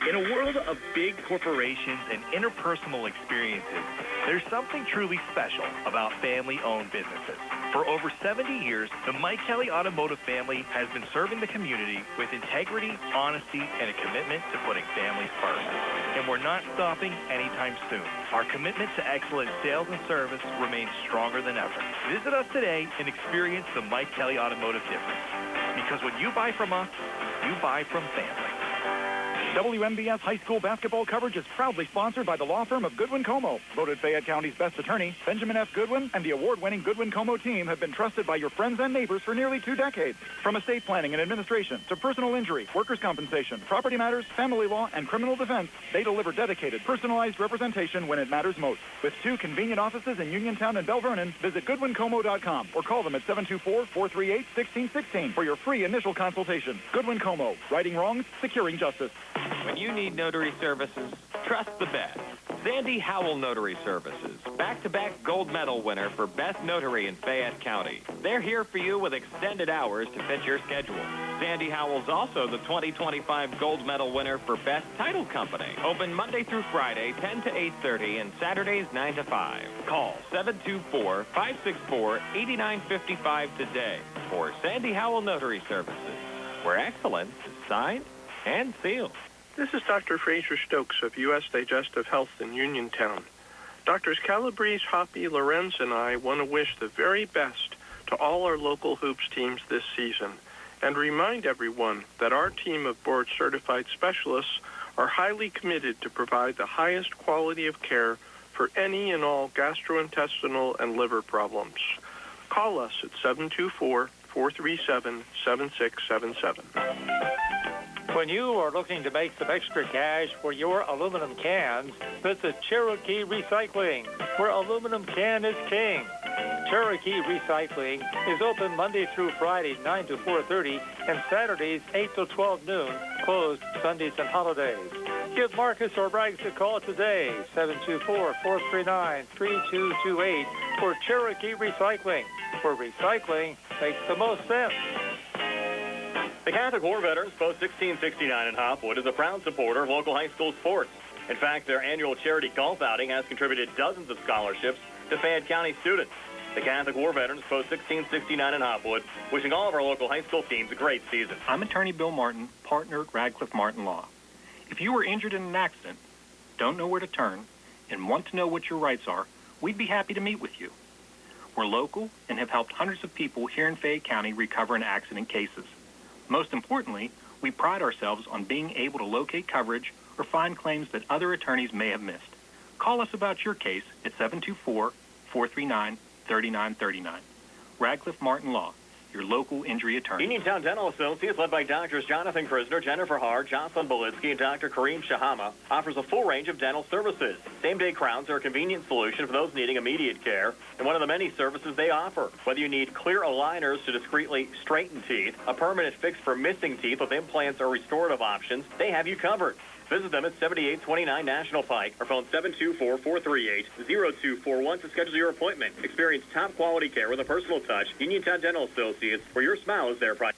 In a world of big corporations and interpersonal experiences, there's something truly special about family-owned businesses. For over 70 years, the Mike Kelly Automotive family has been serving the community with integrity, honesty, and a commitment to putting families first. And we're not stopping anytime soon. Our commitment to excellent sales and service remains stronger than ever. Visit us today and experience the Mike Kelly Automotive difference. Because when you buy from us, you buy from family. WMBS high school basketball coverage is proudly sponsored by the law firm of Goodwin Como. Voted Fayette County's best attorney, Benjamin F. Goodwin and the award-winning Goodwin Como team have been trusted by your friends and neighbors for nearly 2 decades. From estate planning and administration to personal injury, workers' compensation, property matters, family law, and criminal defense, they deliver dedicated, personalized representation when it matters most. With 2 convenient offices in Uniontown and Bell Vernon, visit GoodwinComo.com or call them at 724-438-1616 for your free initial consultation. Goodwin Como, righting wrongs, securing justice. When you need notary services, trust the best. Sandy Howell Notary Services, back-to-back gold medal winner for Best Notary in Fayette County. They're here for you with extended hours to fit your schedule. Sandy Howell's also the 2025 gold medal winner for Best Title Company. Open Monday through Friday, 10 to 8:30, and Saturdays, 9 to 5. Call 724-564-8955 today for Sandy Howell Notary Services, where excellence is signed and sealed. This is Dr. Fraser Stokes of U.S. Digestive Health in Uniontown. Doctors Calabrese, Hoppy, Lorenz, and I want to wish the very best to all our local hoops teams this season and remind everyone that our team of board-certified specialists are highly committed to provide the highest quality of care for any and all gastrointestinal and liver problems. Call us at 724-437-7677. When you are looking to make some extra cash for your aluminum cans, visit Cherokee Recycling, where aluminum can is king. Cherokee Recycling is open Monday through Friday, 9 to 4:30, and Saturdays, 8 to 12 noon, closed Sundays and holidays. Give Marcus or Braggs a call today, 724-439-3228, for Cherokee Recycling, where recycling makes the most sense. The Catholic War Veterans Post 1669 in Hopwood is a proud supporter of local high school sports. In fact, their annual charity golf outing has contributed dozens of scholarships to Fayette County students. The Catholic War Veterans Post 1669 in Hopwood, wishing all of our local high school teams a great season. I'm attorney Bill Martin, partner at Radcliffe Martin Law. If you were injured in an accident, don't know where to turn, and want to know what your rights are, we'd be happy to meet with you. We're local and have helped hundreds of people here in Fayette County recover in accident cases. Most importantly, we pride ourselves on being able to locate coverage or find claims that other attorneys may have missed. Call us about your case at 724-439-3939. Radcliffe Martin Law, your local injury attorney. Uniontown Dental Associates, led by Doctors Jonathan Krisner, Jennifer Hart, Jocelyn Belitsky, and Dr. Kareem Shahama, offers a full range of dental services. Same-day crowns are a convenient solution for those needing immediate care, and one of the many services they offer. Whether you need clear aligners to discreetly straighten teeth, a permanent fix for missing teeth with implants or restorative options, they have you covered. Visit them at 7829 National Pike or phone 724-438-0241 to schedule your appointment. Experience top quality care with a personal touch. Uniontown Dental Associates, where your smile is their priority.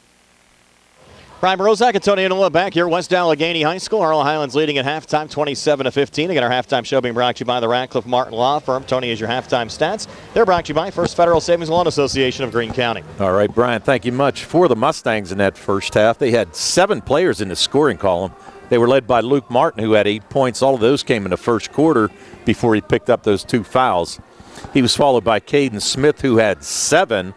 Brian Rozak and Tony Inola back here at West Allegheny High School. Laurel Highlands leading at halftime 27-15. Again, our halftime show being brought to you by the Radcliffe Martin Law Firm. Tony, is your halftime stats. They're brought to you by First Federal Savings Loan Association of Greene County. All right, Brian, thank you much. For the Mustangs in that first half, they had 7 players in the scoring column. They were led by Luke Martin, who had 8 points. All of those came in the first quarter before he picked up those 2 fouls. He was followed by Caden Smith, who had 7.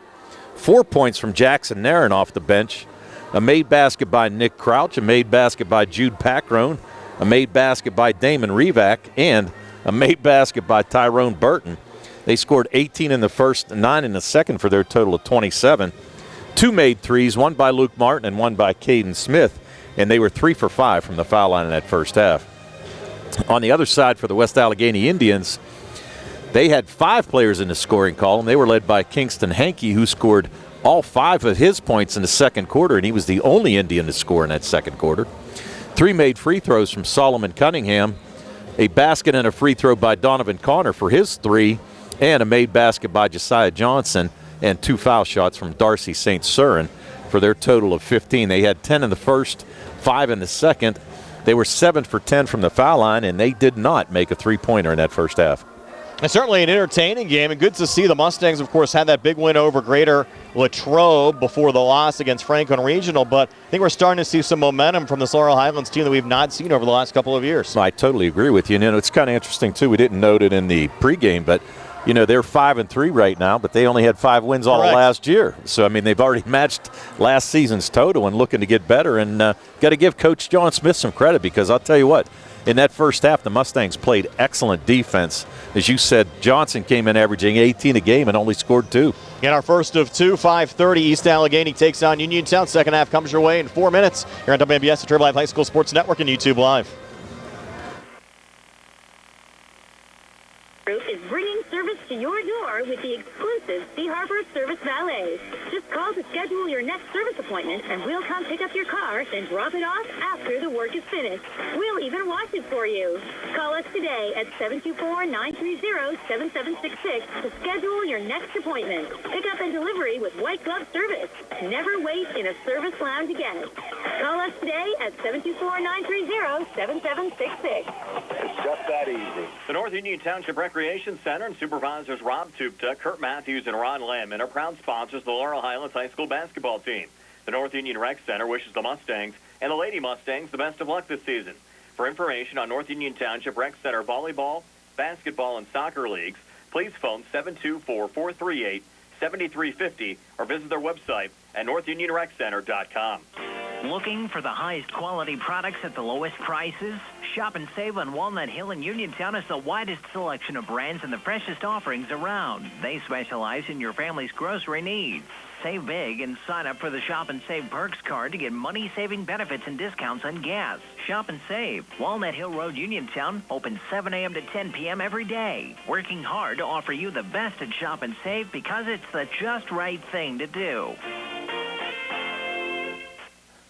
4 points from Jackson Nairn off the bench. A made basket by Nick Crouch, a made basket by Jude Packrone, a made basket by Damon Revac, and a made basket by Tyrone Burton. They scored 18 in the first, 9 in the second for their total of 27. 2 made threes, one by Luke Martin and one by Caden Smith, and they were 3 for 5 from the foul line in that first half. On the other side for the West Allegheny Indians, they had 5 players in the scoring column. They were led by Kingston Hankey, who scored all 5 of his points in the second quarter, and he was the only Indian to score in that second quarter. 3 made free throws from Solomon Cunningham, a basket and a free throw by Donovan Connor for his 3, and a made basket by Josiah Johnson, and 2 foul shots from Darcy St. Cyrin for their total of 15. They had 10 in the first, 5 in the second. They were 7 for 10 from the foul line, and they did not make a three-pointer in that first half. And certainly an entertaining game, and good to see the Mustangs, of course, had that big win over Greater Latrobe before the loss against Franklin Regional, but I think we're starting to see some momentum from this Laurel Highlands team that we've not seen over the last couple of years. I totally agree with you. And, it's kind of interesting, too. We didn't note it in the pregame, but, they're 5-3 right now, but they only had 5 wins all of last year. So, they've already matched last season's total and looking to get better. And got to give Coach John Smith some credit, because I'll tell you what, in that first half, the Mustangs played excellent defense. As you said, Johnson came in averaging 18 a game and only scored 2. In our first of 2, 5:30, East Allegheny takes on Uniontown. Second half comes your way in 4 minutes here on WPIAL, the Turbo Live High School Sports Network, and YouTube Live. Group is bringing service to your door with the exclusive Sea Harbor Service Valet. Just call to schedule your next service appointment, and we'll come pick up your car, then drop it off after the work is finished. We'll even wash it for you. Call us today at 724-930-7766 to schedule your next appointment. Pickup and delivery with white glove service. Never wait in a service lounge again. Call us today at 724-930-7766. It's just that easy. The North Union Township Recreation Center and supervisors Rob Tupta, Kurt Matthews, and Ron Lemon are proud sponsors of the Laurel Highlands High School basketball team. The North Union Rec Center wishes the Mustangs and the Lady Mustangs the best of luck this season. For information on North Union Township Rec Center volleyball, basketball, and soccer leagues, please phone 724-438-7350 or visit their website at northunionreccenter.com. Looking for the highest quality products at the lowest prices? Shop and save on Walnut Hill and Uniontown has the widest selection of brands and the freshest offerings around. They specialize in your family's grocery needs. Save big and sign up for the Shop and Save Perks card to get money-saving benefits and discounts on gas. Shop and save. Walnut Hill Road, Uniontown, open 7 a.m. to 10 p.m. every day. Working hard to offer you the best at Shop and Save because it's the just right thing to do.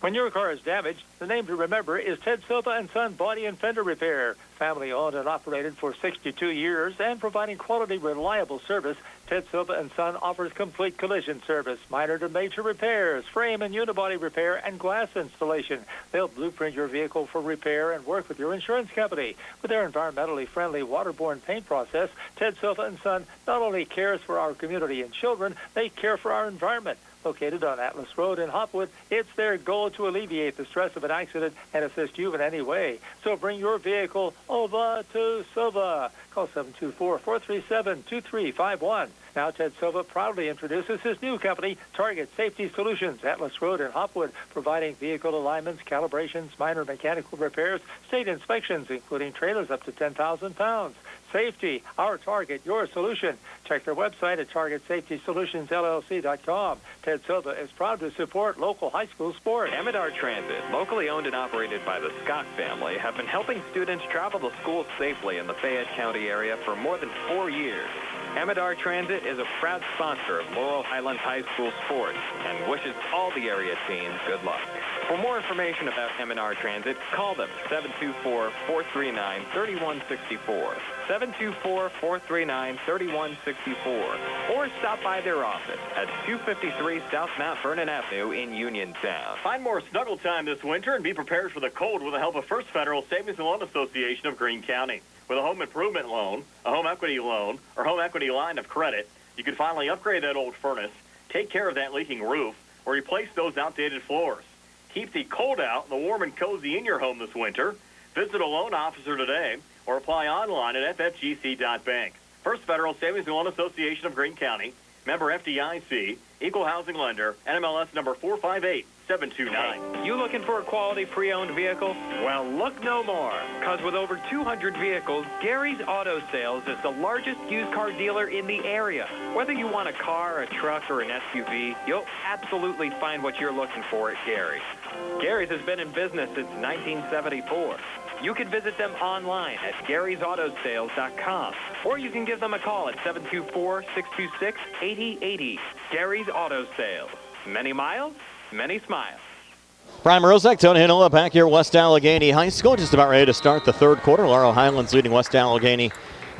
When your car is damaged, the name to remember is Ted Sova & Son Body and Fender Repair. Family owned and operated for 62 years and providing quality, reliable service, Ted Sova & Son offers complete collision service, minor to major repairs, frame and unibody repair, and glass installation. They'll blueprint your vehicle for repair and work with your insurance company. With their environmentally friendly waterborne paint process, Ted Sova & Son not only cares for our community and children, they care for our environment. Located on Atlas Road in Hopwood, it's their goal to alleviate the stress of an accident and assist you in any way. So bring your vehicle over to Sova. Call 724-437-2351. Now Ted Sova proudly introduces his new company, Target Safety Solutions, Atlas Road in Hopwood, providing vehicle alignments, calibrations, minor mechanical repairs, state inspections, including trailers up to 10,000 pounds. Safety, our target, your solution. Check their website at targetsafetysolutionsllc.com. Ted Sova is proud to support local high school sports. Amidar Transit, locally owned and operated by the Scott family, have been helping students travel to school safely in the Fayette County area for more than 4 years. Amidar Transit is a proud sponsor of Laurel Highlands High School sports and wishes all the area teams good luck. For more information about Amidar Transit, call them 724-439-3164, 724-439-3164, or stop by their office at 253 South Mount Vernon Avenue in Uniontown. Find more snuggle time this winter and be prepared for the cold with the help of First Federal Savings and Loan Association of Greene County. With a home improvement loan, a home equity loan, or home equity line of credit, you can finally upgrade that old furnace, take care of that leaking roof, or replace those outdated floors. Keep the cold out and the warm and cozy in your home this winter. Visit a loan officer today or apply online at ffgc.bank. First Federal Savings and Loan Association of Greene County, member FDIC, equal housing lender, NMLS number 458729. You looking for a quality pre-owned vehicle? Well, look no more, because with over 200 vehicles, Gary's Auto Sales is the largest used car dealer in the area. Whether you want a car, a truck, or an SUV, you'll absolutely find what you're looking for at Gary's. Gary's has been in business since 1974. You can visit them online at Gary'sAutoSales.com, or you can give them a call at 724-626-8080. Gary's Auto Sales. Many miles, many smiles. Brian Rozek, Tony Hinola back here at West Allegheny High School, just about ready to start the third quarter. Laurel Highlands leading West Allegheny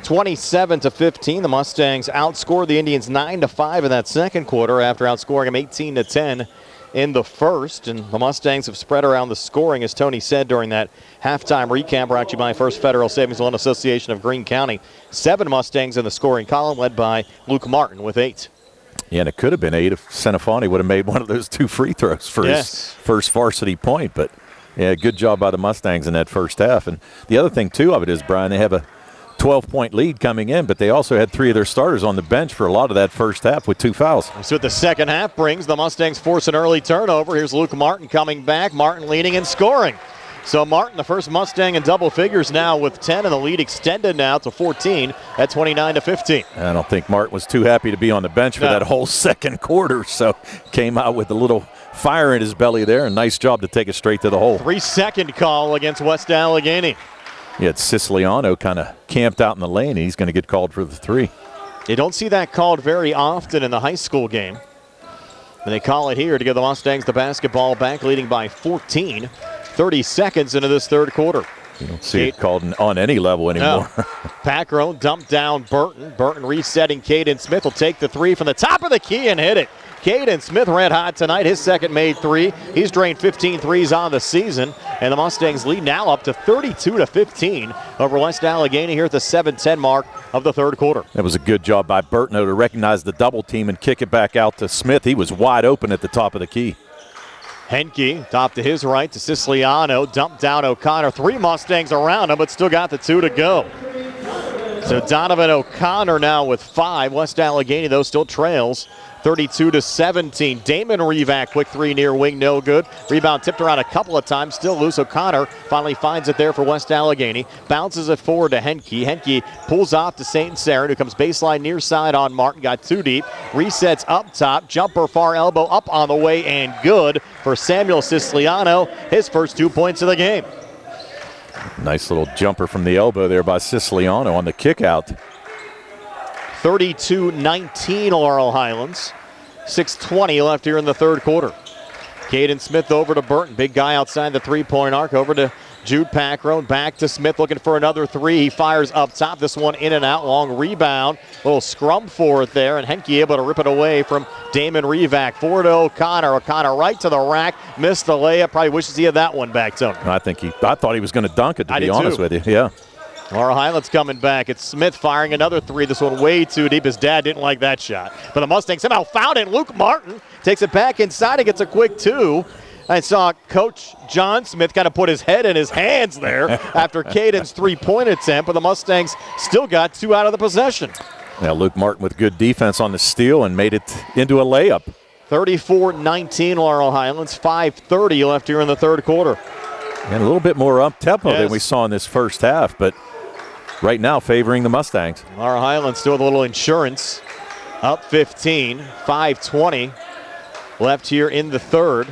27-15. The Mustangs outscored the Indians 9-5 in that second quarter after outscoring them 18-10 in the first. And the Mustangs have spread around the scoring, as Tony said during that halftime recap, brought to you by First Federal Savings Loan Association of Greene County. 7 Mustangs in the scoring column, led by Luke Martin with 8. Yeah, and it could have been 8 if Senefani would have made one of those 2 free throws for his first varsity point. But, yeah, good job by the Mustangs in that first half. And the other thing, too, of it is, Brian, they have a 12-point lead coming in, but they also had 3 of their starters on the bench for a lot of that first half with 2 fouls. So what the second half brings, the Mustangs force an early turnover. Here's Luke Martin coming back. Martin leading and scoring. So Martin, the first Mustang in double figures now with 10, and the lead extended now to 14 at 29-15. I don't think Martin was too happy to be on the bench for that whole second quarter, so came out with a little fire in his belly there, and nice job to take it straight to the hole. 3-second call against West Allegheny. Yeah, Siciliano kind of camped out in the lane, and he's going to get called for the 3. You don't see that called very often in the high school game. And they call it here to give the Mustangs the basketball back, leading by 14. 30 seconds into this third quarter. You don't see it called on any level anymore. No. Pack-Roan dumped down Burton. Burton resetting. Caden Smith will take the 3 from the top of the key and hit it. Caden Smith red hot tonight. His second made 3. He's drained 15 threes on the season. And the Mustangs lead now up to 32-15 over West Allegheny here at the 7:10 mark of the third quarter. That was a good job by Burton to recognize the double team and kick it back out to Smith. He was wide open at the top of the key. Henke, top to his right to Siciliano, dumped down O'Connor. 3 Mustangs around him, but still got the 2 to go. So Donovan O'Connor now with 5. West Allegheny, though, still trails 32-17. Damon Revac, quick 3 near wing, no good. Rebound tipped around a couple of times, still loose. O'Connor finally finds it there for West Allegheny. Bounces it forward to Henke. Henke pulls off to St. Saren, who comes baseline near side on Martin. Got 2 deep. Resets up top. Jumper far elbow up on the way and good for Samuel Siciliano. His first 2 points of the game. Nice little jumper from the elbow there by Siciliano on the kick out. 32-19 Laurel Highlands. 6:20 left here in the third quarter. Caden Smith over to Burton. Big guy outside the 3-point arc. Over to Jude Pack-Roan. Back to Smith looking for another 3. He fires up top. This one in and out. Long rebound. Little scrum for it there. And Henke able to rip it away from Damon Revac. Forward to O'Connor. O'Connor right to the rack. Missed the layup. Probably wishes he had that one back, Tony. I thought he was going to dunk it, to be honest with you. Yeah. Laurel Highlands coming back. It's Smith firing another 3. This one way too deep. His dad didn't like that shot. But the Mustangs somehow found it. Luke Martin takes it back inside and gets a quick 2. I saw Coach John Smith kind of put his head in his hands there after Caden's 3-point attempt, but the Mustangs still got 2 out of the possession. Now Luke Martin with good defense on the steal and made it into a layup. 34-19 Laurel Highlands, 5:30 left here in the third quarter. And a little bit more up-tempo than we saw in this first half, but right now favoring the Mustangs. Laurel Highlands still with a little insurance. Up 15, 5:20 left here in the third.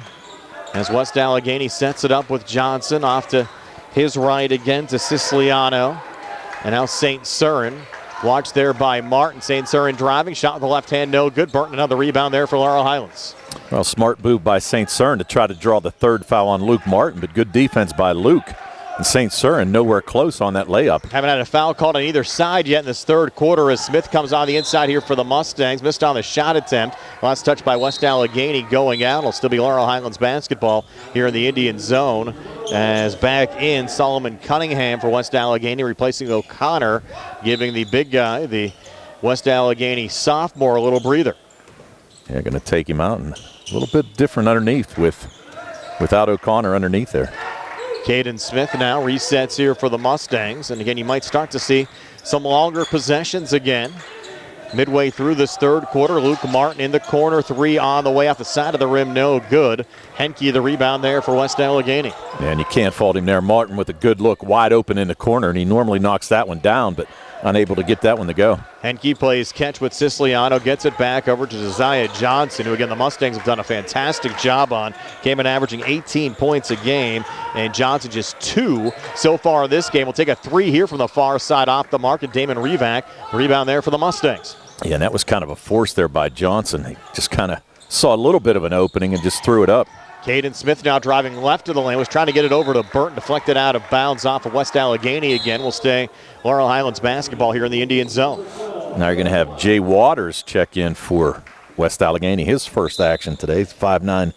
As West Allegheny sets it up with Johnson off to his right again to Siciliano. And now St. Cyrin. Watched there by Martin. St. Cyrin driving. Shot with the left hand, no good. Burton another rebound there for Laurel Highlands. Well, smart move by St. Cyrin to try to draw the third foul on Luke Martin, but good defense by Luke. And St. Cyrin nowhere close on that layup. Haven't had a foul called on either side yet in this third quarter as Smith comes on the inside here for the Mustangs. Missed on the shot attempt. Last touch by West Allegheny going out. It'll still be Laurel Highlands basketball here in the Indian zone. As back in, Solomon Cunningham for West Allegheny replacing O'Connor, giving the big guy, the West Allegheny sophomore, a little breather. Yeah, going to take him out and a little bit different underneath without O'Connor underneath there. Caden Smith now resets here for the Mustangs. And again, you might start to see some longer possessions again. Midway through this third quarter, Luke Martin in the corner, three on the way off the side of the rim, no good. Henke the rebound there for West Allegheny. And you can't fault him there. Martin with a good look, wide open in the corner, and he normally knocks that one down, but unable to get that one to go. Henke plays catch with Siciliano, gets it back over to Josiah Johnson, who again the Mustangs have done a fantastic job on. Came in averaging 18 points a game, and Johnson just 2 so far in this game. We'll take a 3 here from the far side off the mark, and Damon Revac, rebound there for the Mustangs. Yeah, and that was kind of a force there by Johnson. He just kind of saw a little bit of an opening and just threw it up. Caden Smith now driving left of the lane, was trying to get it over to Burton, deflected out of bounds off of West Allegheny again. Will stay Laurel Highlands basketball here in the Indian zone. Now you're going to have Jay Waters check in for West Allegheny. His first action today, 5'9"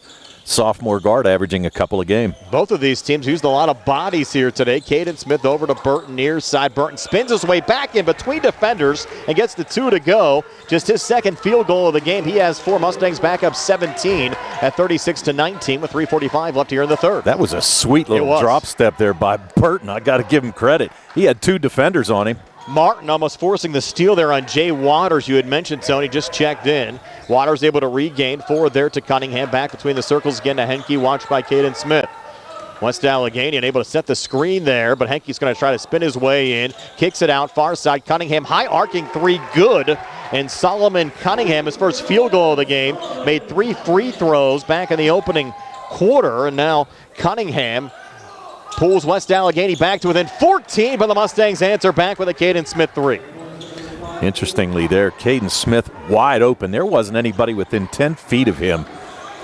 sophomore guard, averaging a couple a game. Both of these teams used a lot of bodies here today. Caden Smith over to Burton near side. Burton spins his way back in between defenders and gets the 2 to go. Just his second field goal of the game. He has 4 Mustangs back up 17 at 36-19 with 3:45 left here in the third. That was a sweet little drop step there by Burton. I got to give him credit. He had 2 defenders on him. Martin almost forcing the steal there on Jay Waters. You had mentioned, Tony, just checked in. Waters able to regain forward there to Cunningham. Back between the circles again to Henke, watched by Caden Smith. West Allegheny able to set the screen there, but Henke's going to try to spin his way in. Kicks it out, far side. Cunningham, high arcing 3, good. And Solomon Cunningham, his first field goal of the game, made 3 free throws back in the opening quarter. And now Cunningham pulls West Allegheny back to within 14, but the Mustangs answer back with a Caden Smith 3. Interestingly there, Caden Smith wide open. There wasn't anybody within 10 feet of him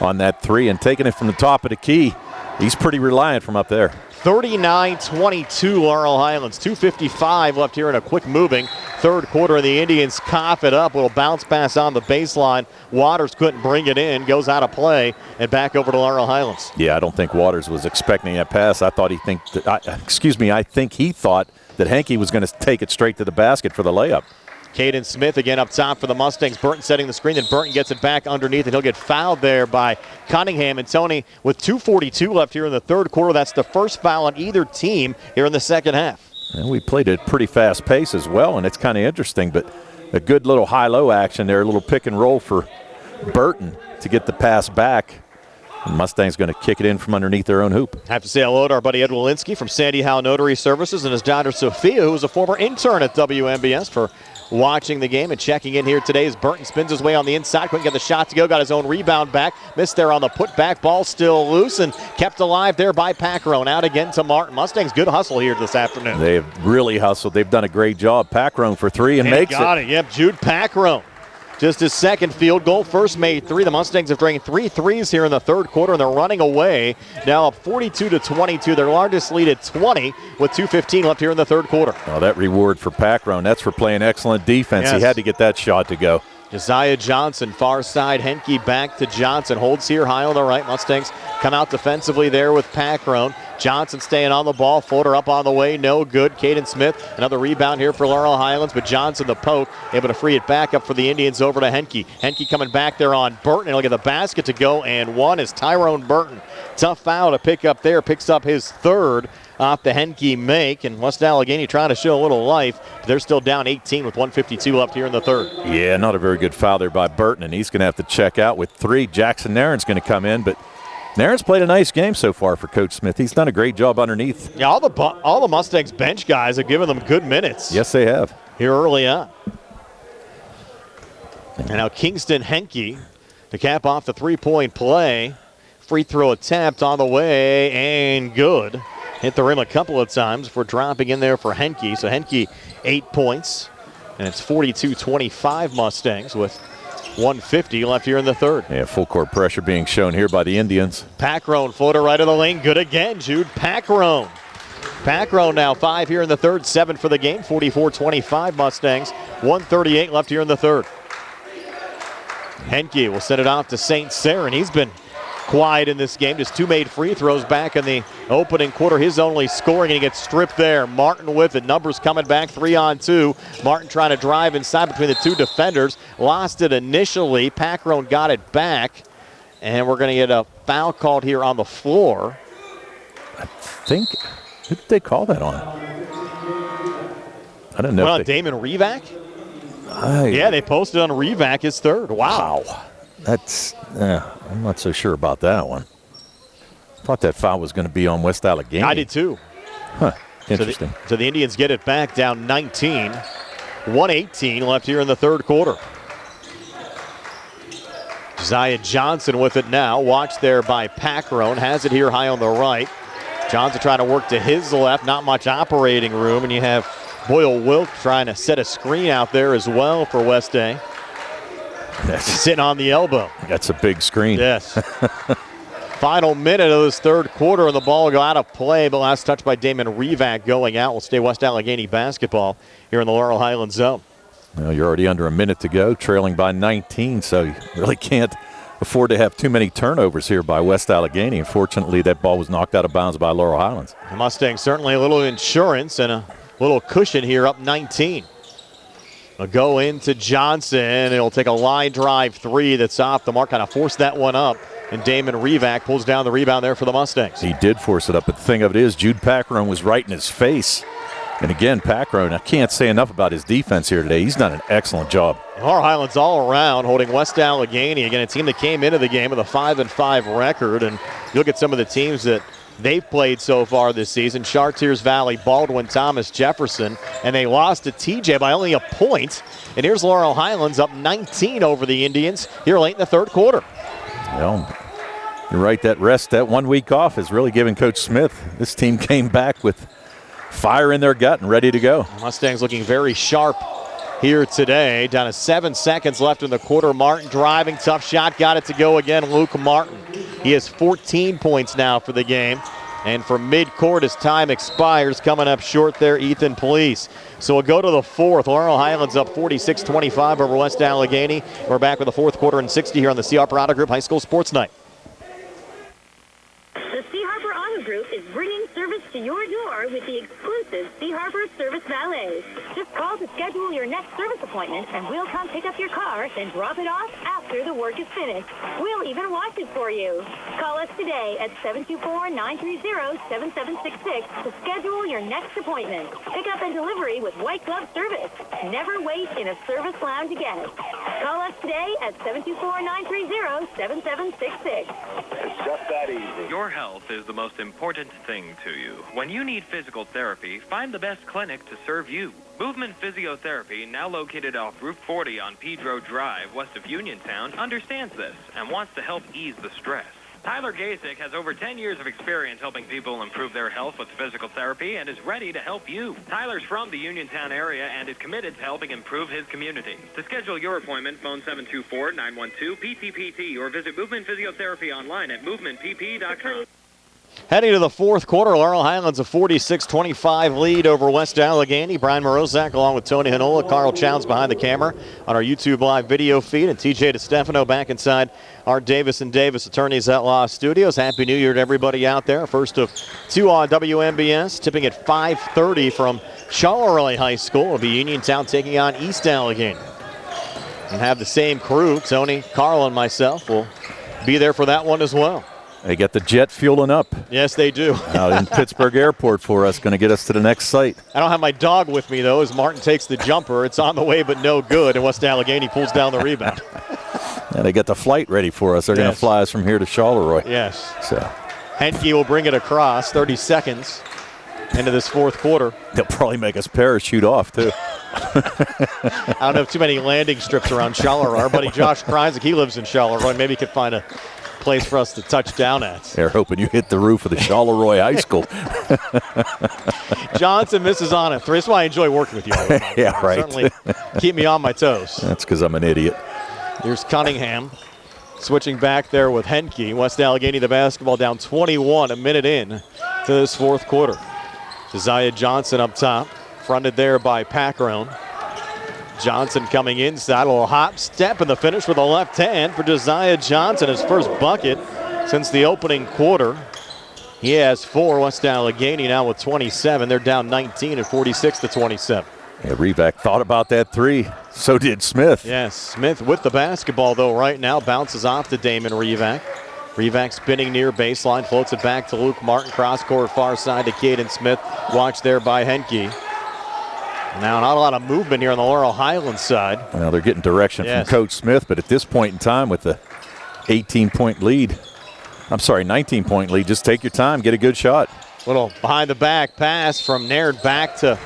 on that 3, and taking it from the top of the key. He's pretty reliant from up there. 39-22 Laurel Highlands. 2:55 left here in a quick moving third quarter, and the Indians cough it up. Little bounce pass on the baseline. Waters couldn't bring it in. Goes out of play and back over to Laurel Highlands. Yeah, I don't think Waters was expecting that pass. I think he thought that Henke was going to take it straight to the basket for the layup. Caden Smith again up top for the Mustangs. Burton setting the screen, then Burton gets it back underneath, and he'll get fouled there by Cunningham. And Tony, with 2:42 left here in the third quarter, that's the first foul on either team here in the second half. And we played at a pretty fast pace as well, and it's kind of interesting, but a good little high-low action there, a little pick and roll for Burton to get the pass back. And Mustang's going to kick it in from underneath their own hoop. I have to say hello to our buddy Ed Walensky from Sandy Howe Notary Services and his daughter Sophia, who was a former intern at WMBS, for watching the game and checking in here today as Burton spins his way on the inside. Couldn't get the shot to go. Got his own rebound back. Missed there on the putback. Ball still loose and kept alive there by Packrone. Out again to Martin. Mustangs good hustle here this afternoon. They've really hustled. They've done a great job. Packrone for 3 and makes it. Got it. Yep, Jude Packrone. Just his second field goal. First made 3. The Mustangs have drained 3 threes here in the third quarter, and they're running away. Now up 42-22. Their largest lead at 20 with 2:15 left here in the third quarter. Oh, that reward for Packrone. That's for playing excellent defense. Yes. He had to get that shot to go. Josiah Johnson, far side. Henke back to Johnson. Holds here high on the right. Mustangs come out defensively there with Packrone. Johnson staying on the ball. Floater up on the way. No good. Caden Smith, another rebound here for Laurel Highlands, but Johnson the poke, able to free it back up for the Indians over to Henke. Henke coming back there on Burton. He'll get the basket to go, and one is Tyrone Burton. Tough foul to pick up there. Picks up his third. off the Henke make, and West Allegheny trying to show a little life. They're still down 18 with 1:52 left here in the third. Yeah, not a very good foul there by Burton, and he's going to have to check out with 3. Jackson Nairn's going to come in, but Nairn's played a nice game so far for Coach Smith. He's done a great job underneath. Yeah, all the Mustangs bench guys have given them good minutes. Yes, they have. Here early on. And now Kingston Henke to cap off the three-point play. Free throw attempt on the way, and good. Hit the rim a couple of times for dropping in there for Henke. So Henke 8 points, and it's 42-25 Mustangs with 1:50 left here in the third. Yeah, full court pressure being shown here by the Indians. Packrone floater right of the lane. Good again, Jude. Packrone. Packrone now 5 here in the third, 7 for the game. 44-25 Mustangs. 1:38 left here in the third. Henke will send it off to St. Cyr, and he's been quiet in this game. Just 2 made free throws back in the opening quarter. His only scoring, and he gets stripped there. Martin with it. Numbers coming back 3-on-2. Martin trying to drive inside between the 2 defenders. Lost it initially. Packrone got it back, and we're going to get a foul called here on the floor. I think, who did they call that on? I don't know. Well, Damon Revac? Yeah, they posted on Revac his third. Wow. That's, I'm not so sure about that one. Thought that foul was going to be on West Allegheny. I did too. Huh, interesting. So the Indians get it back down 19. 1:18 left here in the third quarter. Josiah Johnson with it now. Watched there by Packrone. Has it here high on the right. Johnson trying to work to his left. Not much operating room. And you have Boyle Wilk trying to set a screen out there as well for West A. Sitting on the elbow. That's a big screen. Yes. Final minute of this third quarter, and the ball will go out of play, but last touch by Damon Revac going out will stay West Allegheny basketball here in the Laurel Highlands zone. Well, you're already under a minute to go, trailing by 19, so you really can't afford to have too many turnovers here by West Allegheny. Unfortunately, that ball was knocked out of bounds by Laurel Highlands. The Mustangs certainly a little insurance and a little cushion here, up 19. A go into Johnson. It'll take a line drive 3 that's off the mark. Kind of forced that one up. And Damon Revac pulls down the rebound there for the Mustangs. He did force it up, but the thing of it is, Jude Packrone was right in his face. And again, Packrone, I can't say enough about his defense here today. He's done an excellent job. Laurel Highlands all around holding West Allegheny. Again, a team that came into the game with a 5-5 record. And you look at some of the teams that they've played so far this season. Chartiers Valley, Baldwin, Thomas, Jefferson. And they lost to TJ by only a point. And here's Laurel Highlands up 19 over the Indians here late in the third quarter. Well, you're right, that rest, that 1 week off is really giving Coach Smith. This team came back with fire in their gut and ready to go. Mustangs looking very sharp here today. Down to 7 seconds left in the quarter. Martin driving, tough shot, got it to go again. Luke Martin. He has 14 points now for the game. And for midcourt as time expires, coming up short there, Ethan Police. So we'll go to the fourth. Laurel Highlands up 46-25 over West Allegheny. We're back with the fourth quarter and 60 here on the C. Harper Auto Group High School Sports Night. The C. Harper Auto Group is bringing service to your door with the exclusive C. Harper Service Valet. Just call to schedule your next service appointment, and we'll come pick up your car, then drop it off after the work is finished. We'll even wash it for you. Call us today at 724-930-7766 to schedule your next appointment. Pickup and delivery with white glove service. Never wait in a service lounge again. Call us today at 724-930-7766. It's just that easy. Your health is the most important thing to you. When you need physical therapy, find the best clinic to serve you. Movement Physiotherapy, now located off Route 40 on Pedro Drive, west of Uniontown, understands this and wants to help ease the stress. Tyler Gasick has over 10 years of experience helping people improve their health with physical therapy and is ready to help you. Tyler's from the Uniontown area and is committed to helping improve his community. To schedule your appointment, phone 724-912-PTPT or visit Movement Physiotherapy online at movementpp.com. Heading to the fourth quarter, Laurel Highlands a 46-25 lead over West Allegheny. Brian Morozak along with Tony Hanola, Carl Chowns behind the camera on our YouTube live video feed, and TJ DeStefano back inside our Davis & Davis Attorneys at Law Studios. Happy New Year to everybody out there. First of two on WMBS, tipping at 5:30 from Charleroi High School. It'll be Uniontown taking on East Allegheny. And have the same crew, Tony, Carl, and myself will be there for that one as well. They got the jet fueling up. Yes, they do. Out in Pittsburgh Airport for us, going to get us to the next site. I don't have my dog with me, though, as Martin takes the jumper. It's on the way, but no good, and West Allegheny pulls down the rebound. And they got the flight ready for us. They're going to fly us from here to Charleroi. Yes. So Henke will bring it across, 30 seconds into this fourth quarter. They'll probably make us parachute off, too. I don't have too many landing strips around Charleroi. Our buddy Josh Kreisig, he lives in Charleroi. Maybe he could find a place for us to touch down at. They're hoping you hit the roof of the Charleroi High School. Johnson misses on a three. That's why I enjoy working with you. Yeah, right. Certainly keep me on my toes. That's because I'm an idiot. Here's Cunningham switching back there with Henke. West Allegheny, the basketball down 21 a minute in to this fourth quarter. Josiah Johnson up top, fronted there by Packrone. Johnson coming inside, a little hop step, and the finish with a left hand for Josiah Johnson, his first bucket since the opening quarter. He has 4. West Allegheny now with 27. They're down 19 at 46-27. Yeah, Revac thought about that three. So did Smith. Yes, Smith with the basketball, though, right now. Bounces off to Damon Revac. Revac spinning near baseline, floats it back to Luke Martin. Cross-court far side to Caden Smith. Watched there by Henke. Now, not a lot of movement here on the Laurel Highlands side. Well, they're getting direction from Coach Smith, but at this point in time with the 19-point lead, just take your time, get a good shot. Little behind-the-back pass from Naird back to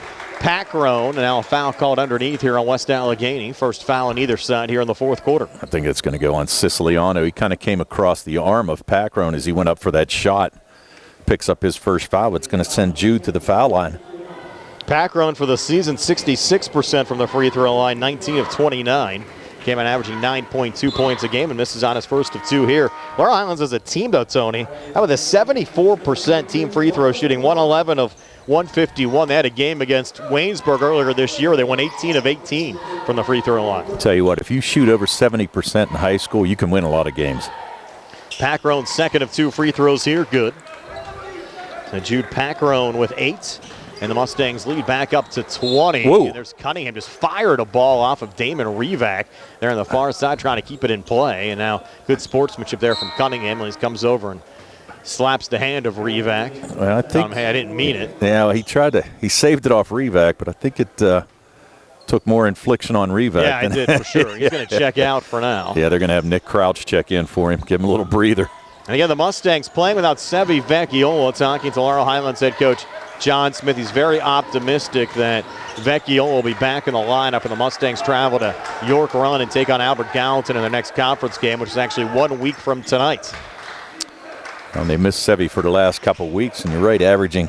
Packrone, and now a foul called underneath here on West Allegheny. First foul on either side here in the fourth quarter. I think it's going to go on Siciliano. He kind of came across the arm of Packrone as he went up for that shot. Picks up his first foul. It's going to send Jude to the foul line. Packrone for the season, 66% from the free throw line, 19 of 29. Came in averaging 9.2 points a game and misses on his first of 2 here. Laurel Highlands as a team, though, Tony, out with a 74% team free throw shooting, 111 of 151. They had a game against Waynesburg earlier this year where they won 18 of 18 from the free throw line. I'll tell you what, if you shoot over 70% in high school, you can win a lot of games. Packrone, second of 2 free throws here, good. So Jude Packrone with 8. And the Mustangs lead back up to 20. Whoa. And there's Cunningham just fired a ball off of Damon Revac. They're on the far side trying to keep it in play. And now good sportsmanship there from Cunningham. He comes over and slaps the hand of Revac. Well, I think hey, I didn't mean it. Yeah, he saved it off Revac, but I think it took more infliction on Revac. Yeah, I did for sure. He's going to check out for now. Yeah, they're going to have Nick Crouch check in for him, give him a little breather. And again, the Mustangs playing without Sevi Vecchiola, talking to Laurel Highlands head coach John Smith. He's very optimistic that Vecchiola will be back in the lineup, and the Mustangs travel to York Run and take on Albert Gallatin in their next conference game, which is actually 1 week from tonight. And they missed Sevi for the last couple weeks, and you're right, averaging,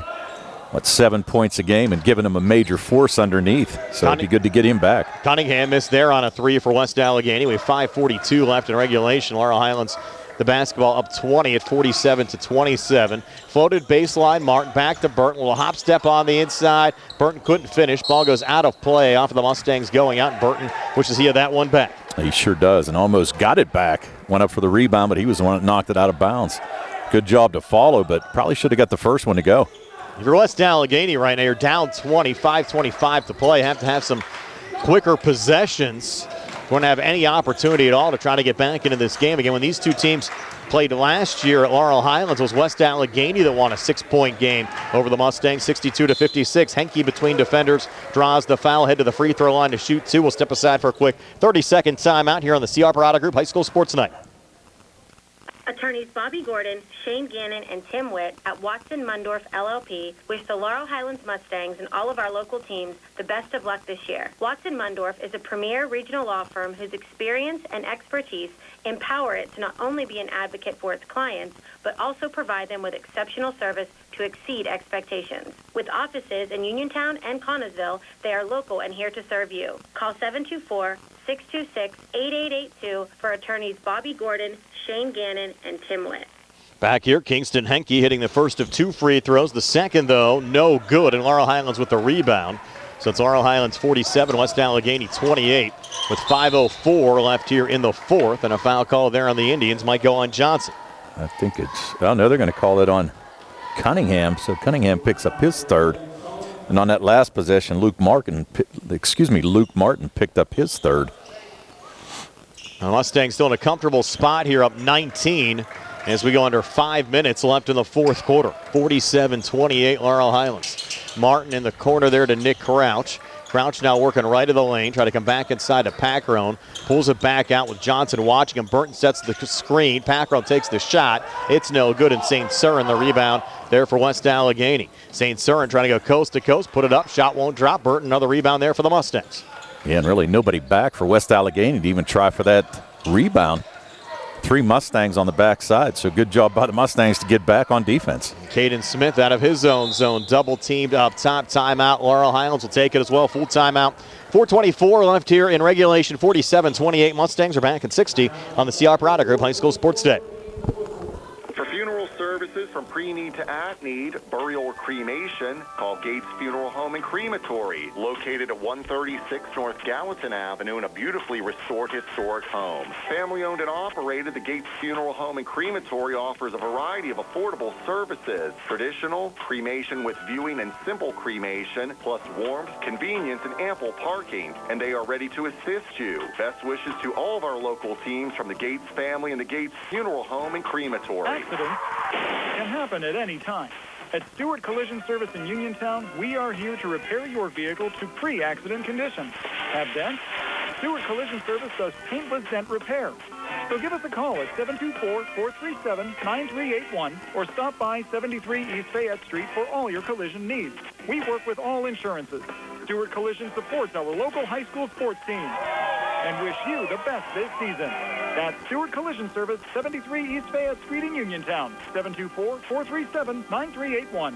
7 points a game and giving him a major force underneath. So it'd be good to get him back. Cunningham missed there on a 3 for West Allegheny. We have 5:42 left in regulation. Laurel Highlands, the basketball up 20 at 47-27. Floated baseline, Martin back to Burton. A little hop step on the inside. Burton couldn't finish. Ball goes out of play off of the Mustangs going out. Burton wishes he had that one back. He sure does, and almost got it back. Went up for the rebound, but he was the one that knocked it out of bounds. Good job to follow, but probably should have got the first one to go. If you're West Allegheny right now, you're down 20, 5:25 to play. Have to have some quicker possessions. Going to have any opportunity at all to try to get back into this game. Again, when these two teams played last year at Laurel Highlands, it was West Allegheny that won a 6-point game over the Mustangs, 62-56. Henke between defenders draws the foul, head to the free throw line to shoot 2. We'll step aside for a quick 30-second timeout here on the C. Harper Auto Group High School Sports Night. Attorneys Bobby Gordon, Shane Gannon, and Tim Witt at Watson Mundorf LLP wish the Laurel Highlands Mustangs and all of our local teams the best of luck this year. Watson Mundorf is a premier regional law firm whose experience and expertise empower it to not only be an advocate for its clients, but also provide them with exceptional service to exceed expectations. With offices in Uniontown and Connellsville, they are local and here to serve you. Call 724-626-8882 for attorneys Bobby Gordon, Shane Gannon, and Tim Witt. Back here, Kingston Henke hitting the first of 2 free throws. The second, though, no good, and Laurel Highlands with the rebound. So it's Laurel Highlands 47, West Allegheny 28, with 5:04 left here in the fourth, and a foul call there on the Indians might go on Johnson. I think they're going to call it on Cunningham, so Cunningham picks up his third. And on that last possession, Luke Martin picked up his third. The Mustangs still in a comfortable spot here, up 19 as we go under 5 minutes left in the fourth quarter. 47-28 Laurel Highlands. Martin in the corner there to Nick Crouch. Crouch now working right of the lane, trying to come back inside to Paccarone. Pulls it back out with Johnson watching him. Burton sets the screen. Paccarone takes the shot. It's no good, and St. Cyrin the rebound there for West Allegheny. St. Cyrin trying to go coast to coast, put it up. Shot won't drop. Burton another rebound there for the Mustangs. Yeah, and really nobody back for West Allegheny to even try for that rebound. 3 Mustangs on the backside, so good job by the Mustangs to get back on defense. Caden Smith out of his own zone, double teamed up top. Timeout. Laurel Highlands will take it as well. Full timeout. 4:24 left here in regulation. 47-28 Mustangs are back at 60 on the CR Product Group High School Sports Day. For funeral services from pre-need to at-need, burial or cremation, call Gates Funeral Home and Crematory, located at 136 North Gallatin Avenue in a beautifully restored historic home. Family-owned and operated, the Gates Funeral Home and Crematory offers a variety of affordable services, traditional, cremation with viewing and simple cremation, plus warmth, convenience, and ample parking. And they are ready to assist you. Best wishes to all of our local teams from the Gates family and the Gates Funeral Home and Crematory. Accidents can happen at any time. At Stewart Collision Service in Uniontown, we are here to repair your vehicle to pre-accident condition. Have dents? Stewart Collision Service does paintless dent repair. So give us a call at 724-437-9381 or stop by 73 East Fayette Street for all your collision needs. We work with all insurances. Stewart Collision supports our local high school sports teams and wish you the best this season. That's Stewart Collision Service, 73 East Fayette Street in Uniontown, 724-437-9381.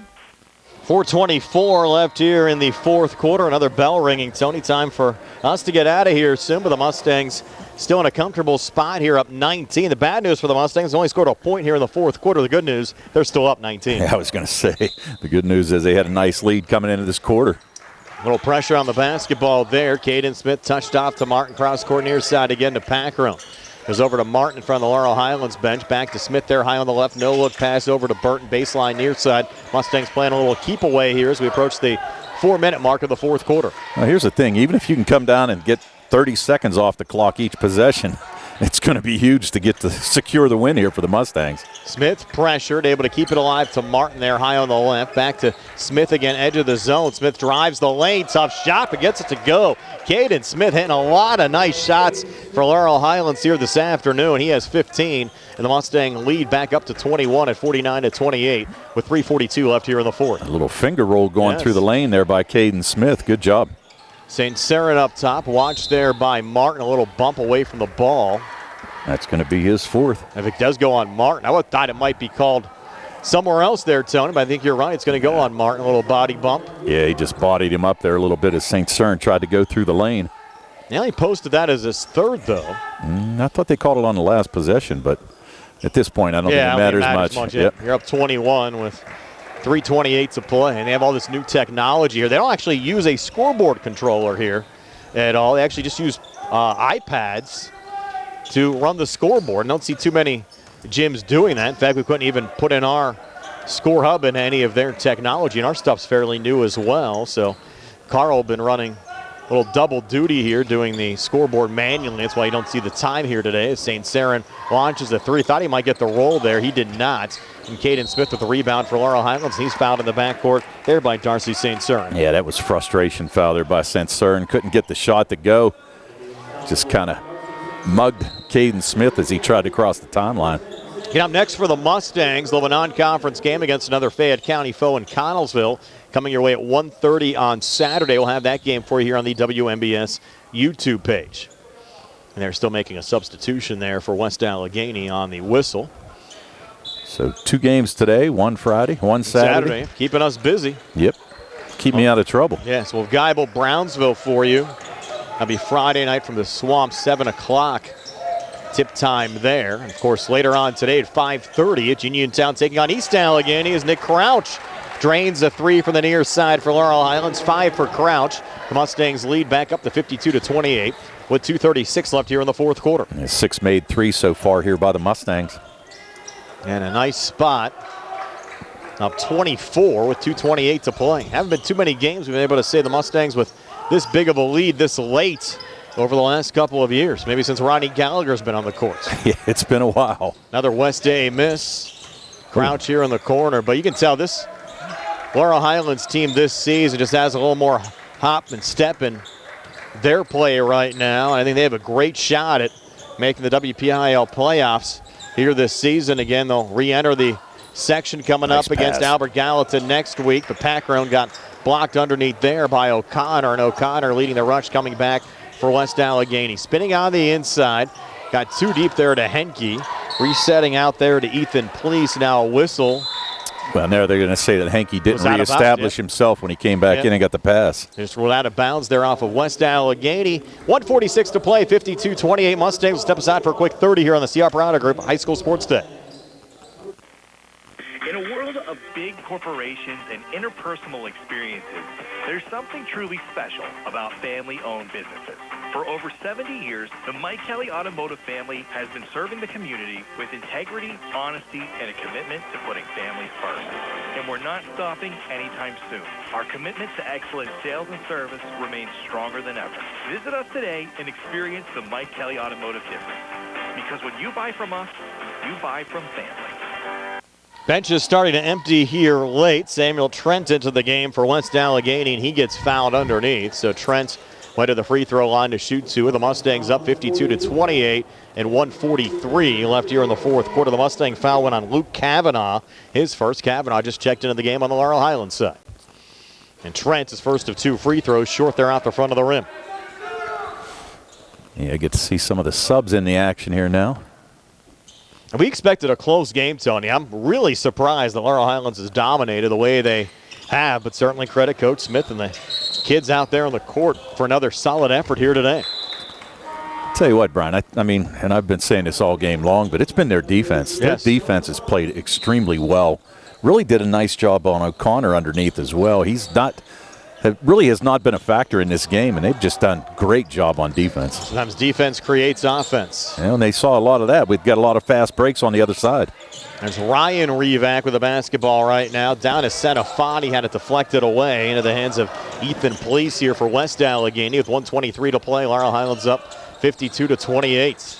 4:24 left here in the fourth quarter. Another bell ringing. Tony, time for us to get out of here soon, but the Mustangs still in a comfortable spot here, up 19. The bad news for the Mustangs, they only scored a point here in the fourth quarter. The good news, they're still up 19. Yeah, I was going to say, the good news is they had a nice lead coming into this quarter. A little pressure on the basketball there. Caden Smith touched off to Martin, cross court near side again to Paccarone. Goes over to Martin in front of the Laurel Highlands bench. Back to Smith there high on the left. No look pass over to Burton. Baseline near side. Mustangs playing a little keep away here as we approach the 4-minute mark of the fourth quarter. Well, here's the thing. Even if you can come down and get 30 seconds off the clock each possession, it's going to be huge to get to secure the win here for the Mustangs. Smith pressured, able to keep it alive to Martin there high on the left. Back to Smith again, edge of the zone. Smith drives the lane. Tough shot, but gets it to go. Caden Smith hitting a lot of nice shots for Laurel Highlands here this afternoon. He has 15, and the Mustang lead back up to 21 at 49-28 with 3:42 left here in the fourth. A little finger roll going through the lane there by Caden Smith. Good job. St. Cyrin up top, watched there by Martin, a little bump away from the ball. That's going to be his fourth. If it does go on Martin, I would have thought it might be called somewhere else there, Tony, but I think you're right. It's going to go on Martin, a little body bump. Yeah, he just bodied him up there a little bit as St. Cyrin tried to go through the lane. Now he posted that as his third, though. I thought they called it on the last possession, but at this point, I don't think it matters much. Yep. You're up 21 with 3:28 to play, and they have all this new technology here. They don't actually use a scoreboard controller here at all. They actually just use iPads to run the scoreboard. I don't see too many gyms doing that. In fact, we couldn't even put in our score hub in any of their technology, and our stuff's fairly new as well. So Carl been running a little double duty here, doing the scoreboard manually. That's why you don't see the time here today. As St. Cyrin launches a three. Thought he might get the roll there. He did not. And Caden Smith with the rebound for Laurel Highlands. He's fouled in the backcourt there by Darcy St. Cyrin. Yeah, that was frustration foul there by St. Cyrin. Couldn't get the shot to go. Just kind of mugged Caden Smith as he tried to cross the timeline. Get up next for the Mustangs. They'll have a non-conference game against another Fayette County foe in Connellsville. Coming your way at 1:30 on Saturday. We'll have that game for you here on the WMBS YouTube page. And they're still making a substitution there for West Allegheny on the whistle. So 2 games today, 1 Friday, 1 Saturday. Keeping us busy. Yep. Keep me out of trouble. Yes, we'll have Geibel Brownsville for you. That'll be Friday night from the Swamp, 7 o'clock. Tip time there. And of course, later on today at 5:30 at Uniontown taking on East Allegheny as Nick Crouch drains a 3 from the near side for Laurel Highlands. 5 for Crouch. The Mustangs lead back up to 52-28 with 2:36 left here in the fourth quarter. And 6 made 3 so far here by the Mustangs. And a nice spot. Up 24 with 2:28 to play. Haven't been too many games we've been able to say the Mustangs with this big of a lead this late over the last couple of years, maybe since Ronnie Gallagher's been on the court. Yeah, it's been a while. Another West A miss. Crouch here in the corner, but you can tell this Laurel Highlands team this season just has a little more hop and step in their play right now. I think they have a great shot at making the WPIAL playoffs here this season. Again, they'll re-enter the section coming up against Albert Gallatin next week. The Pack-Roan got blocked underneath there by O'Connor, and O'Connor leading the rush coming back for West Allegheny. Spinning on the inside, got too deep there to Henke. Resetting out there to Ethan Please, now a whistle. Well, now they're going to say that Henke didn't reestablish himself when he came back in and got the pass. Just ruled out of bounds there off of West Allegheny. 1:46 to play, 52-28. Mustangs will step aside for a quick 30 here on the C. Harper Auto Group High School Sports Day. In a world of big corporations and interpersonal experiences, there's something truly special about family-owned businesses. For over 70 years, the Mike Kelly Automotive family has been serving the community with integrity, honesty, and a commitment to putting families first. And we're not stopping anytime soon. Our commitment to excellent sales and service remains stronger than ever. Visit us today and experience the Mike Kelly Automotive difference. Because when you buy from us, you buy from family. Bench is starting to empty here late. Samuel Trent into the game for West Allegheny, and he gets fouled underneath. So Trent went to the free throw line to shoot two. The Mustangs up 52-28 and 1:43 left here in the fourth quarter. The Mustang foul went on Luke Kavanaugh. His first. Kavanaugh just checked into the game on the Laurel Highlands side. And Trent is first of two free throws, short there out the front of the rim. Yeah, I get to see some of the subs in the action here now. We expected a close game, Tony. I'm really surprised that Laurel Highlands has dominated the way they have, but certainly credit Coach Smith and the kids out there on the court for another solid effort here today. Tell you what, Brian, I mean, and I've been saying this all game long, but it's been their defense. Yes. Their defense has played extremely well. Really did a nice job on O'Connor underneath as well. Really has not been a factor in this game, and they've just done a great job on defense. Sometimes defense creates offense. Yeah, and they saw a lot of that. We've got a lot of fast breaks on the other side. There's Ryan Revac with the basketball right now. Down to Senafani, had it deflected away into the hands of Ethan Please here for West Allegheny with 1:23 to play. Laurel Highlands up 52-28.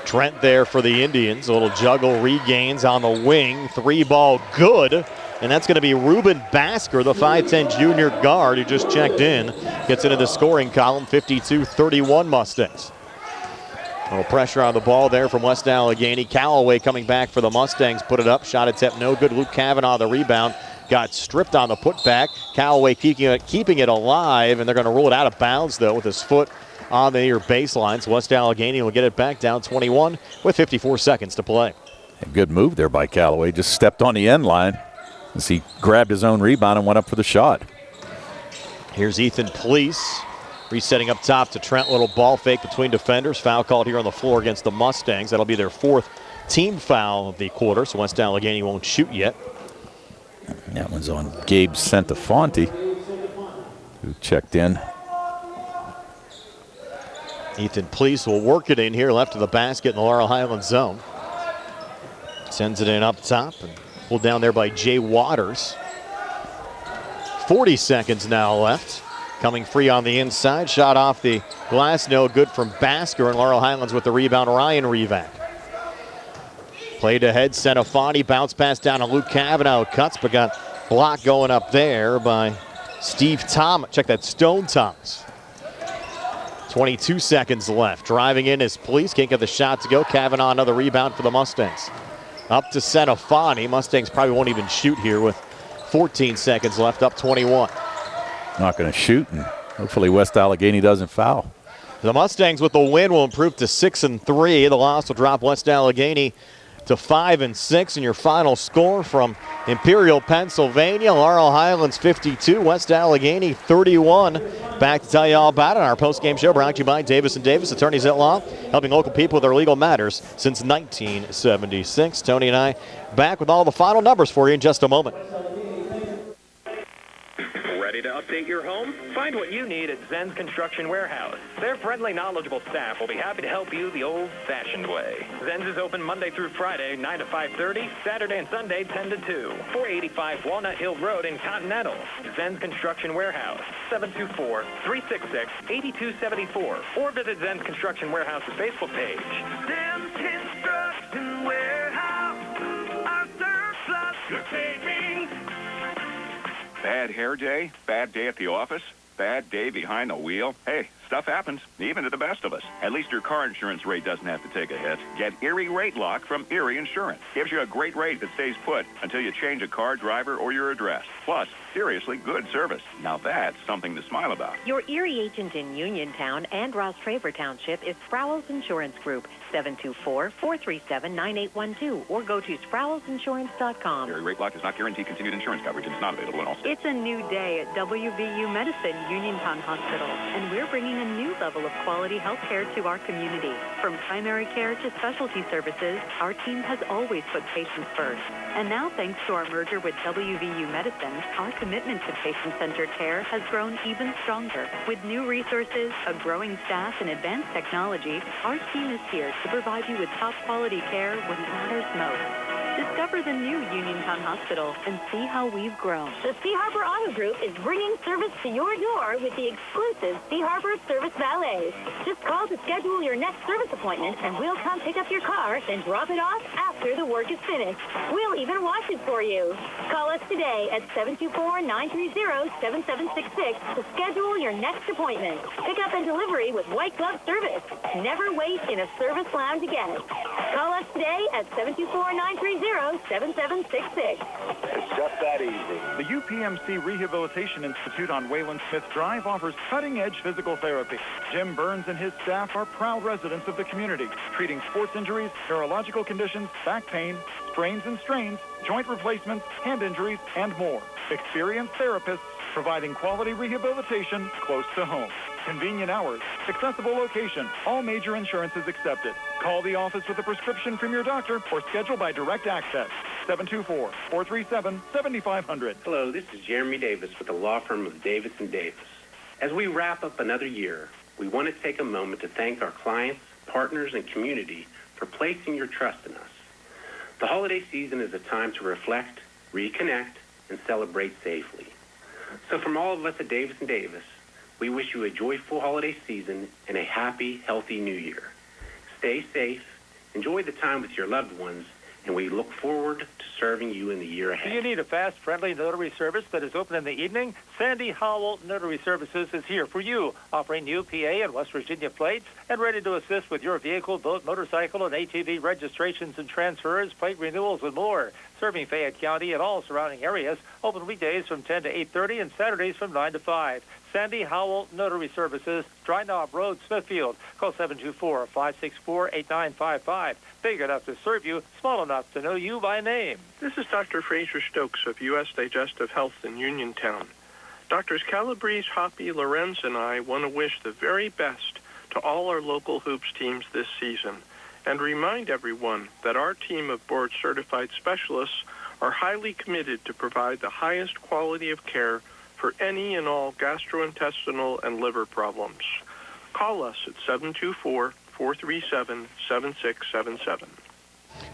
Trent there for the Indians. A little juggle, regains on the wing. Three ball good. And that's going to be Ruben Basker, the 5'10 junior guard who just checked in. Gets into the scoring column, 52-31 Mustangs. A little pressure on the ball there from West Allegheny. Callaway coming back for the Mustangs. Put it up. Shot attempt no good. Luke Kavanaugh the rebound. Got stripped on the putback. Callaway keeping it alive, and they're going to rule it out of bounds, though, with his foot on the near baseline. So West Allegheny will get it back down 21 with 54 seconds to play. A good move there by Callaway. Just stepped on the end line as he grabbed his own rebound and went up for the shot. Here's Ethan Please resetting up top to Trent. Little ball fake between defenders. Foul called here on the floor against the Mustangs. That'll be their fourth team foul of the quarter, so West Allegheny won't shoot yet. That one's on Gabe Santafonte, who checked in. Ethan Please will work it in here, left of the basket in the Laurel Highlands zone. Sends it in up top and pulled down there by Jay Waters. 40 seconds now left. Coming free on the inside. Shot off the glass, no good from Basker, and Laurel Highlands with the rebound, Ryan Revac. Played ahead, Senafani, bounce pass down to Luke Kavanaugh. Cuts, but got blocked going up there by Steve Thomas. Check that, Stone Thomas. 22 seconds left. Driving in is Police, can't get the shot to go. Kavanaugh another rebound for the Mustangs. Up to Senafani. Mustangs probably won't even shoot here with 14 seconds left, up 21. Not going to shoot, and hopefully West Allegheny doesn't foul. The Mustangs with the win will improve to 6-3. The loss will drop West Allegheny to 5-6. And your final score from Imperial, Pennsylvania, Laurel Highlands 52, West Allegheny 31. Back to tell you all about it on our post-game show, brought to you by Davis & Davis, attorneys at law, helping local people with their legal matters since 1976. Tony and I back with all the final numbers for you in just a moment. Ready to Update your home? Find what you need at Zen's Construction Warehouse. Their friendly, knowledgeable staff will be happy to help you the old-fashioned way. Zen's is open Monday through Friday, 9 to 5:30, Saturday and Sunday, 10 to 2. 485 Walnut Hill Road in Continental. Zen's Construction Warehouse, 724-366-8274. Or visit Zen's Construction Warehouse's Facebook page. Zen's Construction Warehouse, our surplus good savings. Bad hair day? Bad day at the office? Bad day behind the wheel? Hey, stuff happens, even to the best of us. At least your car insurance rate doesn't have to take a hit. Get Erie Rate Lock from Erie Insurance. Gives you a great rate that stays put until you change a car, driver, or your address. Plus, seriously good service. Now that's something to smile about. Your Erie agent in Uniontown and Ross Traver Township is Sproul's Insurance Group, 724-437-9812, or go to sproulsinsurance.com. Erie Rate Lock does not guarantee continued insurance coverage and is not available in all states. It's a new day at WVU Medicine Uniontown Hospital, and we're bringing a new level of quality health care to our community. From primary care to specialty services, our team has always put patients first. And now, thanks to our merger with WVU Medicine, our commitment to patient-centered care has grown even stronger. With new resources, a growing staff, and advanced technology, our team is here to provide you with top-quality care when it matters most. Discover the new Uniontown Hospital and see how we've grown. The Sea Harbor Auto Group is bringing service to your door with the exclusive Sea Harbor Service Valet. Just call to schedule your next service appointment, and we'll come pick up your car, then drop it off after the work is finished. We'll even wash it for you. Call us today at 724-930-7766 to schedule your next appointment. Pickup and delivery with white glove service. Never wait in a service lounge again. Call us today at 724-930-7766. It's just that easy. The UPMC Rehabilitation Institute on Wayland Smith Drive offers cutting-edge physical therapy. Jim Burns and his staff are proud residents of the community, treating sports injuries, neurological conditions, back pain, sprains and strains, joint replacements, hand injuries, and more. Experienced therapists providing quality rehabilitation close to home. Convenient hours, accessible location, all major insurances accepted. Call the office with a prescription from your doctor or schedule by direct access. 724-437-7500. Hello, this is Jeremy Davis with the law firm of Davis & Davis. As we wrap up another year, we want to take a moment to thank our clients, partners, and community for placing your trust in us. The holiday season is a time to reflect, reconnect, and celebrate safely. So from all of us at Davis & Davis, we wish you a joyful holiday season and a happy, healthy new year. Stay safe, enjoy the time with your loved ones, and we look forward to serving you in the year ahead. Do you need a fast, friendly notary service that is open in the evening? Sandy Howell Notary Services is here for you, offering new PA and West Virginia plates and ready to assist with your vehicle, boat, motorcycle, and ATV registrations and transfers, plate renewals, and more. Serving Fayette County and all surrounding areas, open weekdays from 10 to 8:30 and Saturdays from 9 to 5. Sandy Howell Notary Services, Dry Knob Road, Smithfield. Call 724-564-8955. Big enough to serve you, small enough to know you by name. This is Dr. Fraser Stokes of U.S. Digestive Health in Uniontown. Doctors Calabrese, Hoppy, Lorenz, and I want to wish the very best to all our local hoops teams this season and remind everyone that our team of board-certified specialists are highly committed to provide the highest quality of care for any and all gastrointestinal and liver problems. Call us at 724-437-7677.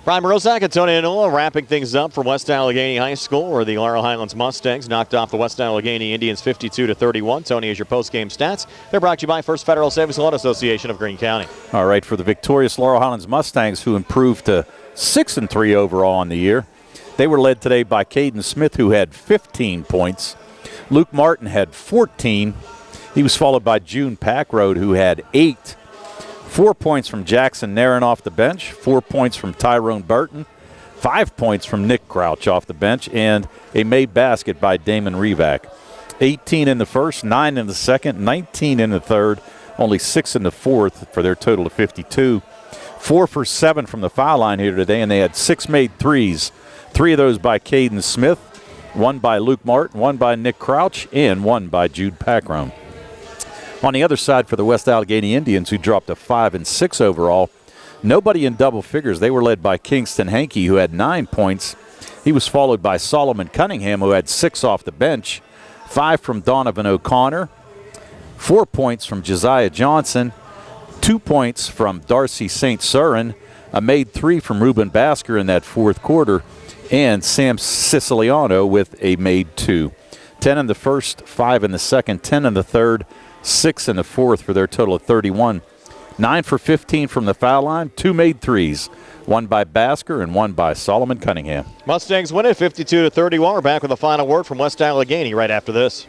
Brian Morozak and Tony Anola wrapping things up for West Allegheny High School, where the Laurel Highlands Mustangs knocked off the West Allegheny Indians 52-31. Tony, is your post-game stats. They're brought to you by First Federal Savings Loan Association of Greene County. All right, for the victorious Laurel Highlands Mustangs, who improved to 6-3 overall in the year, they were led today by Caden Smith, who had 15 points. Luke Martin had 14. He was followed by June Packroad, who had 8. 4 points from Jackson Nairn off the bench, 4 points from Tyrone Burton, 5 points from Nick Crouch off the bench, and a made basket by Damon Revac. 18 in the first, 9 in the second, 19 in the third, only 6 in the fourth for their total of 52. 4 for 7 from the foul line here today, and they had 6 made threes. 3 of those by Caden Smith, 1 by Luke Martin, 1 by Nick Crouch, and 1 by Jude Packrone. On the other side for the West Allegheny Indians, who dropped a 5 and 6 overall, nobody in double figures. They were led by Kingston Hankey, who had 9 points. He was followed by Solomon Cunningham, who had 6 off the bench. 5 from Donovan O'Connor, 4 points from Josiah Johnson, 2 points from Darcy St. Surin, a made 3 from Ruben Basker in that fourth quarter, and Sam Siciliano with a made 2. 10 in the first, 5 in the second, 10 in the third, 6 in the fourth for their total of 31. 9 for 15 from the foul line, 2 made 3s, 1 by Basker and 1 by Solomon Cunningham. Mustangs win it 52-31. We're back with a final word from West Allegheny right after this.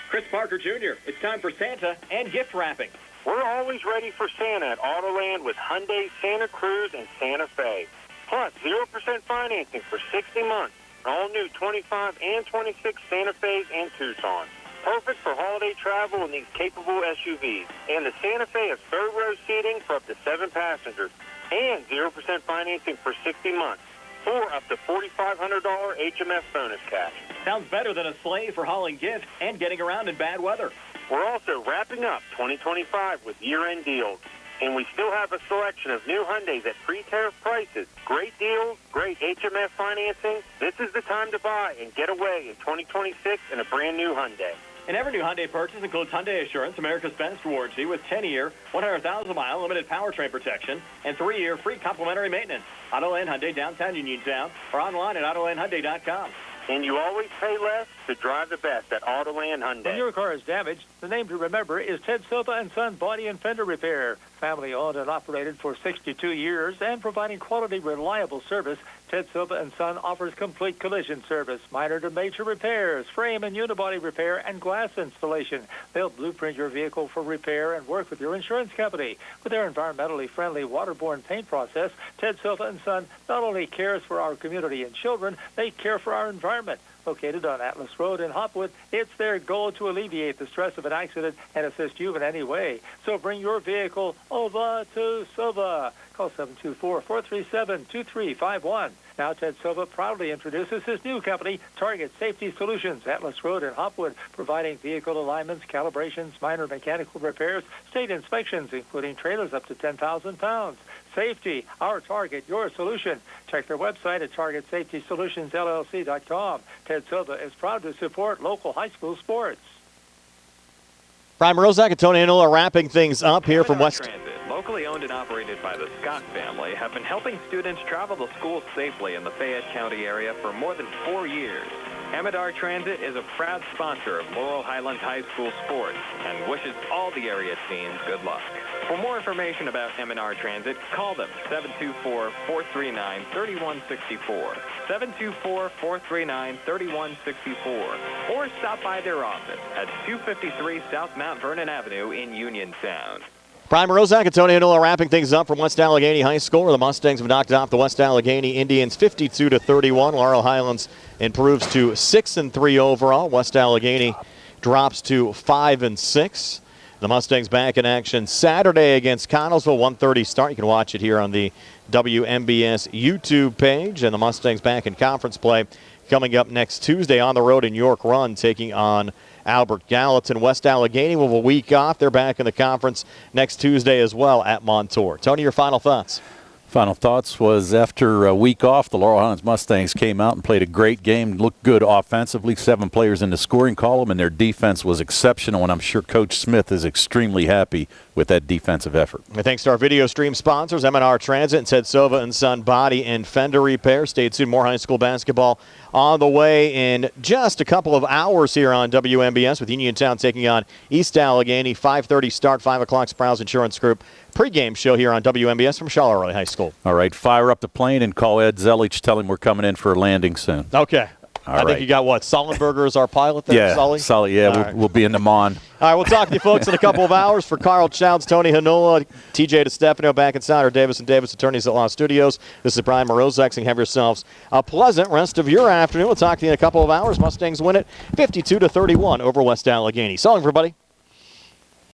Chris Parker Jr., it's time for Santa and gift wrapping. We're always ready for Santa at Autoland with Hyundai Santa Cruz and Santa Fe. Plus 0% financing for 60 months. All new 25 and 26 Santa Fe's and Tucsons. Perfect for holiday travel in these capable SUVs. And the Santa Fe has third row seating for up to 7 passengers. And 0% financing for 60 months. Or up to $4,500 HMS bonus cash. Sounds better than a sleigh for hauling gifts and getting around in bad weather. We're also wrapping up 2025 with year-end deals. And we still have a selection of new Hyundais at pre-tariff prices. Great deals, great HMS financing. This is the time to buy and get away in 2026 in a brand new Hyundai. And every new Hyundai purchase includes Hyundai Assurance, America's best rewards with 10-year, 100,000-mile limited powertrain protection, and 3-year free complimentary maintenance. Autoland Hyundai, downtown Uniontown, or online at AutolandHyundai.com. And you always pay less to drive the best at Autoland Hyundai. When your car is damaged, the name to remember is Ted Sova and Son Body and Fender Repair. Family owned and operated for 62 years and providing quality, reliable service, Ted Sova and Son offers complete collision service, minor to major repairs, frame and unibody repair, and glass installation. They'll blueprint your vehicle for repair and work with your insurance company. With their environmentally friendly waterborne paint process, Ted Sova and Son not only cares for our community and children, they care for our environment. Located on Atlas Road in Hopwood, it's their goal to alleviate the stress of an accident and assist you in any way. So bring your vehicle over to Sova. Call 724-437-2351. Now Ted Sova proudly introduces his new company, Target Safety Solutions, Atlas Road in Hopwood, providing vehicle alignments, calibrations, minor mechanical repairs, state inspections, including trailers up to 10,000 pounds. Safety, our target, your solution. Check their website at TargetSafetySolutionsLLC.com. Ted Sova is proud to support local high school sports. Brian Morozak and Tony Inola wrapping things up here from West. Transit, locally owned and operated by the Scott family, have been helping students travel to school safely in the Fayette County area for more than 4 years. Amador Transit is a proud sponsor of Laurel Highlands High School sports and wishes all the area teams good luck. For more information about M&R Transit, call them 724-439-3164, 724-439-3164, or stop by their office at 253 South Mount Vernon Avenue in Uniontown. Brian Morozak and Tony Inola wrapping things up from West Allegheny High School, where the Mustangs have knocked off the West Allegheny Indians 52-31. Laurel Highlands improves to 6-3 overall. West Allegheny drops to 5-6. The Mustangs back in action Saturday against Connellsville, 1:30 start. You can watch it here on the WMBS YouTube page. And the Mustangs back in conference play coming up next Tuesday on the road in York Run, taking on Albert Gallatin. West Allegheny will have a week off. They're back in the conference next Tuesday as well at Montour. Tony, your final thoughts? Final thoughts was after a week off, the Laurel Highlands Mustangs came out and played a great game, looked good offensively, 7 players in the scoring column, and their defense was exceptional, and I'm sure Coach Smith is extremely happy with that defensive effort. And thanks to our video stream sponsors, M&R Transit and Ted Sova and Son Body and Fender Repair. Stay tuned, more high school basketball on the way in just a couple of hours here on WMBS with Uniontown taking on East Allegheny. 5:30 start, 5 o'clock Sprouse Insurance Group pregame show here on WMBS from Charleroi High School. All right, fire up the plane and call Ed Zelich. Tell him we're coming in for a landing soon. Okay. I think you got what? Sullenberger is our pilot there, yeah, Sully? Sully, yeah, All right. we'll be in the Mon. All right, we'll talk to you folks in a couple of hours. For Carl Childs, Tony Hanola, TJ DeStefano back inside our Davis & Davis Attorneys at Law Studios. This is Brian Morozak saying have yourselves a pleasant rest of your afternoon. We'll talk to you in a couple of hours. Mustangs win it 52-31 over West Allegheny. So long, everybody.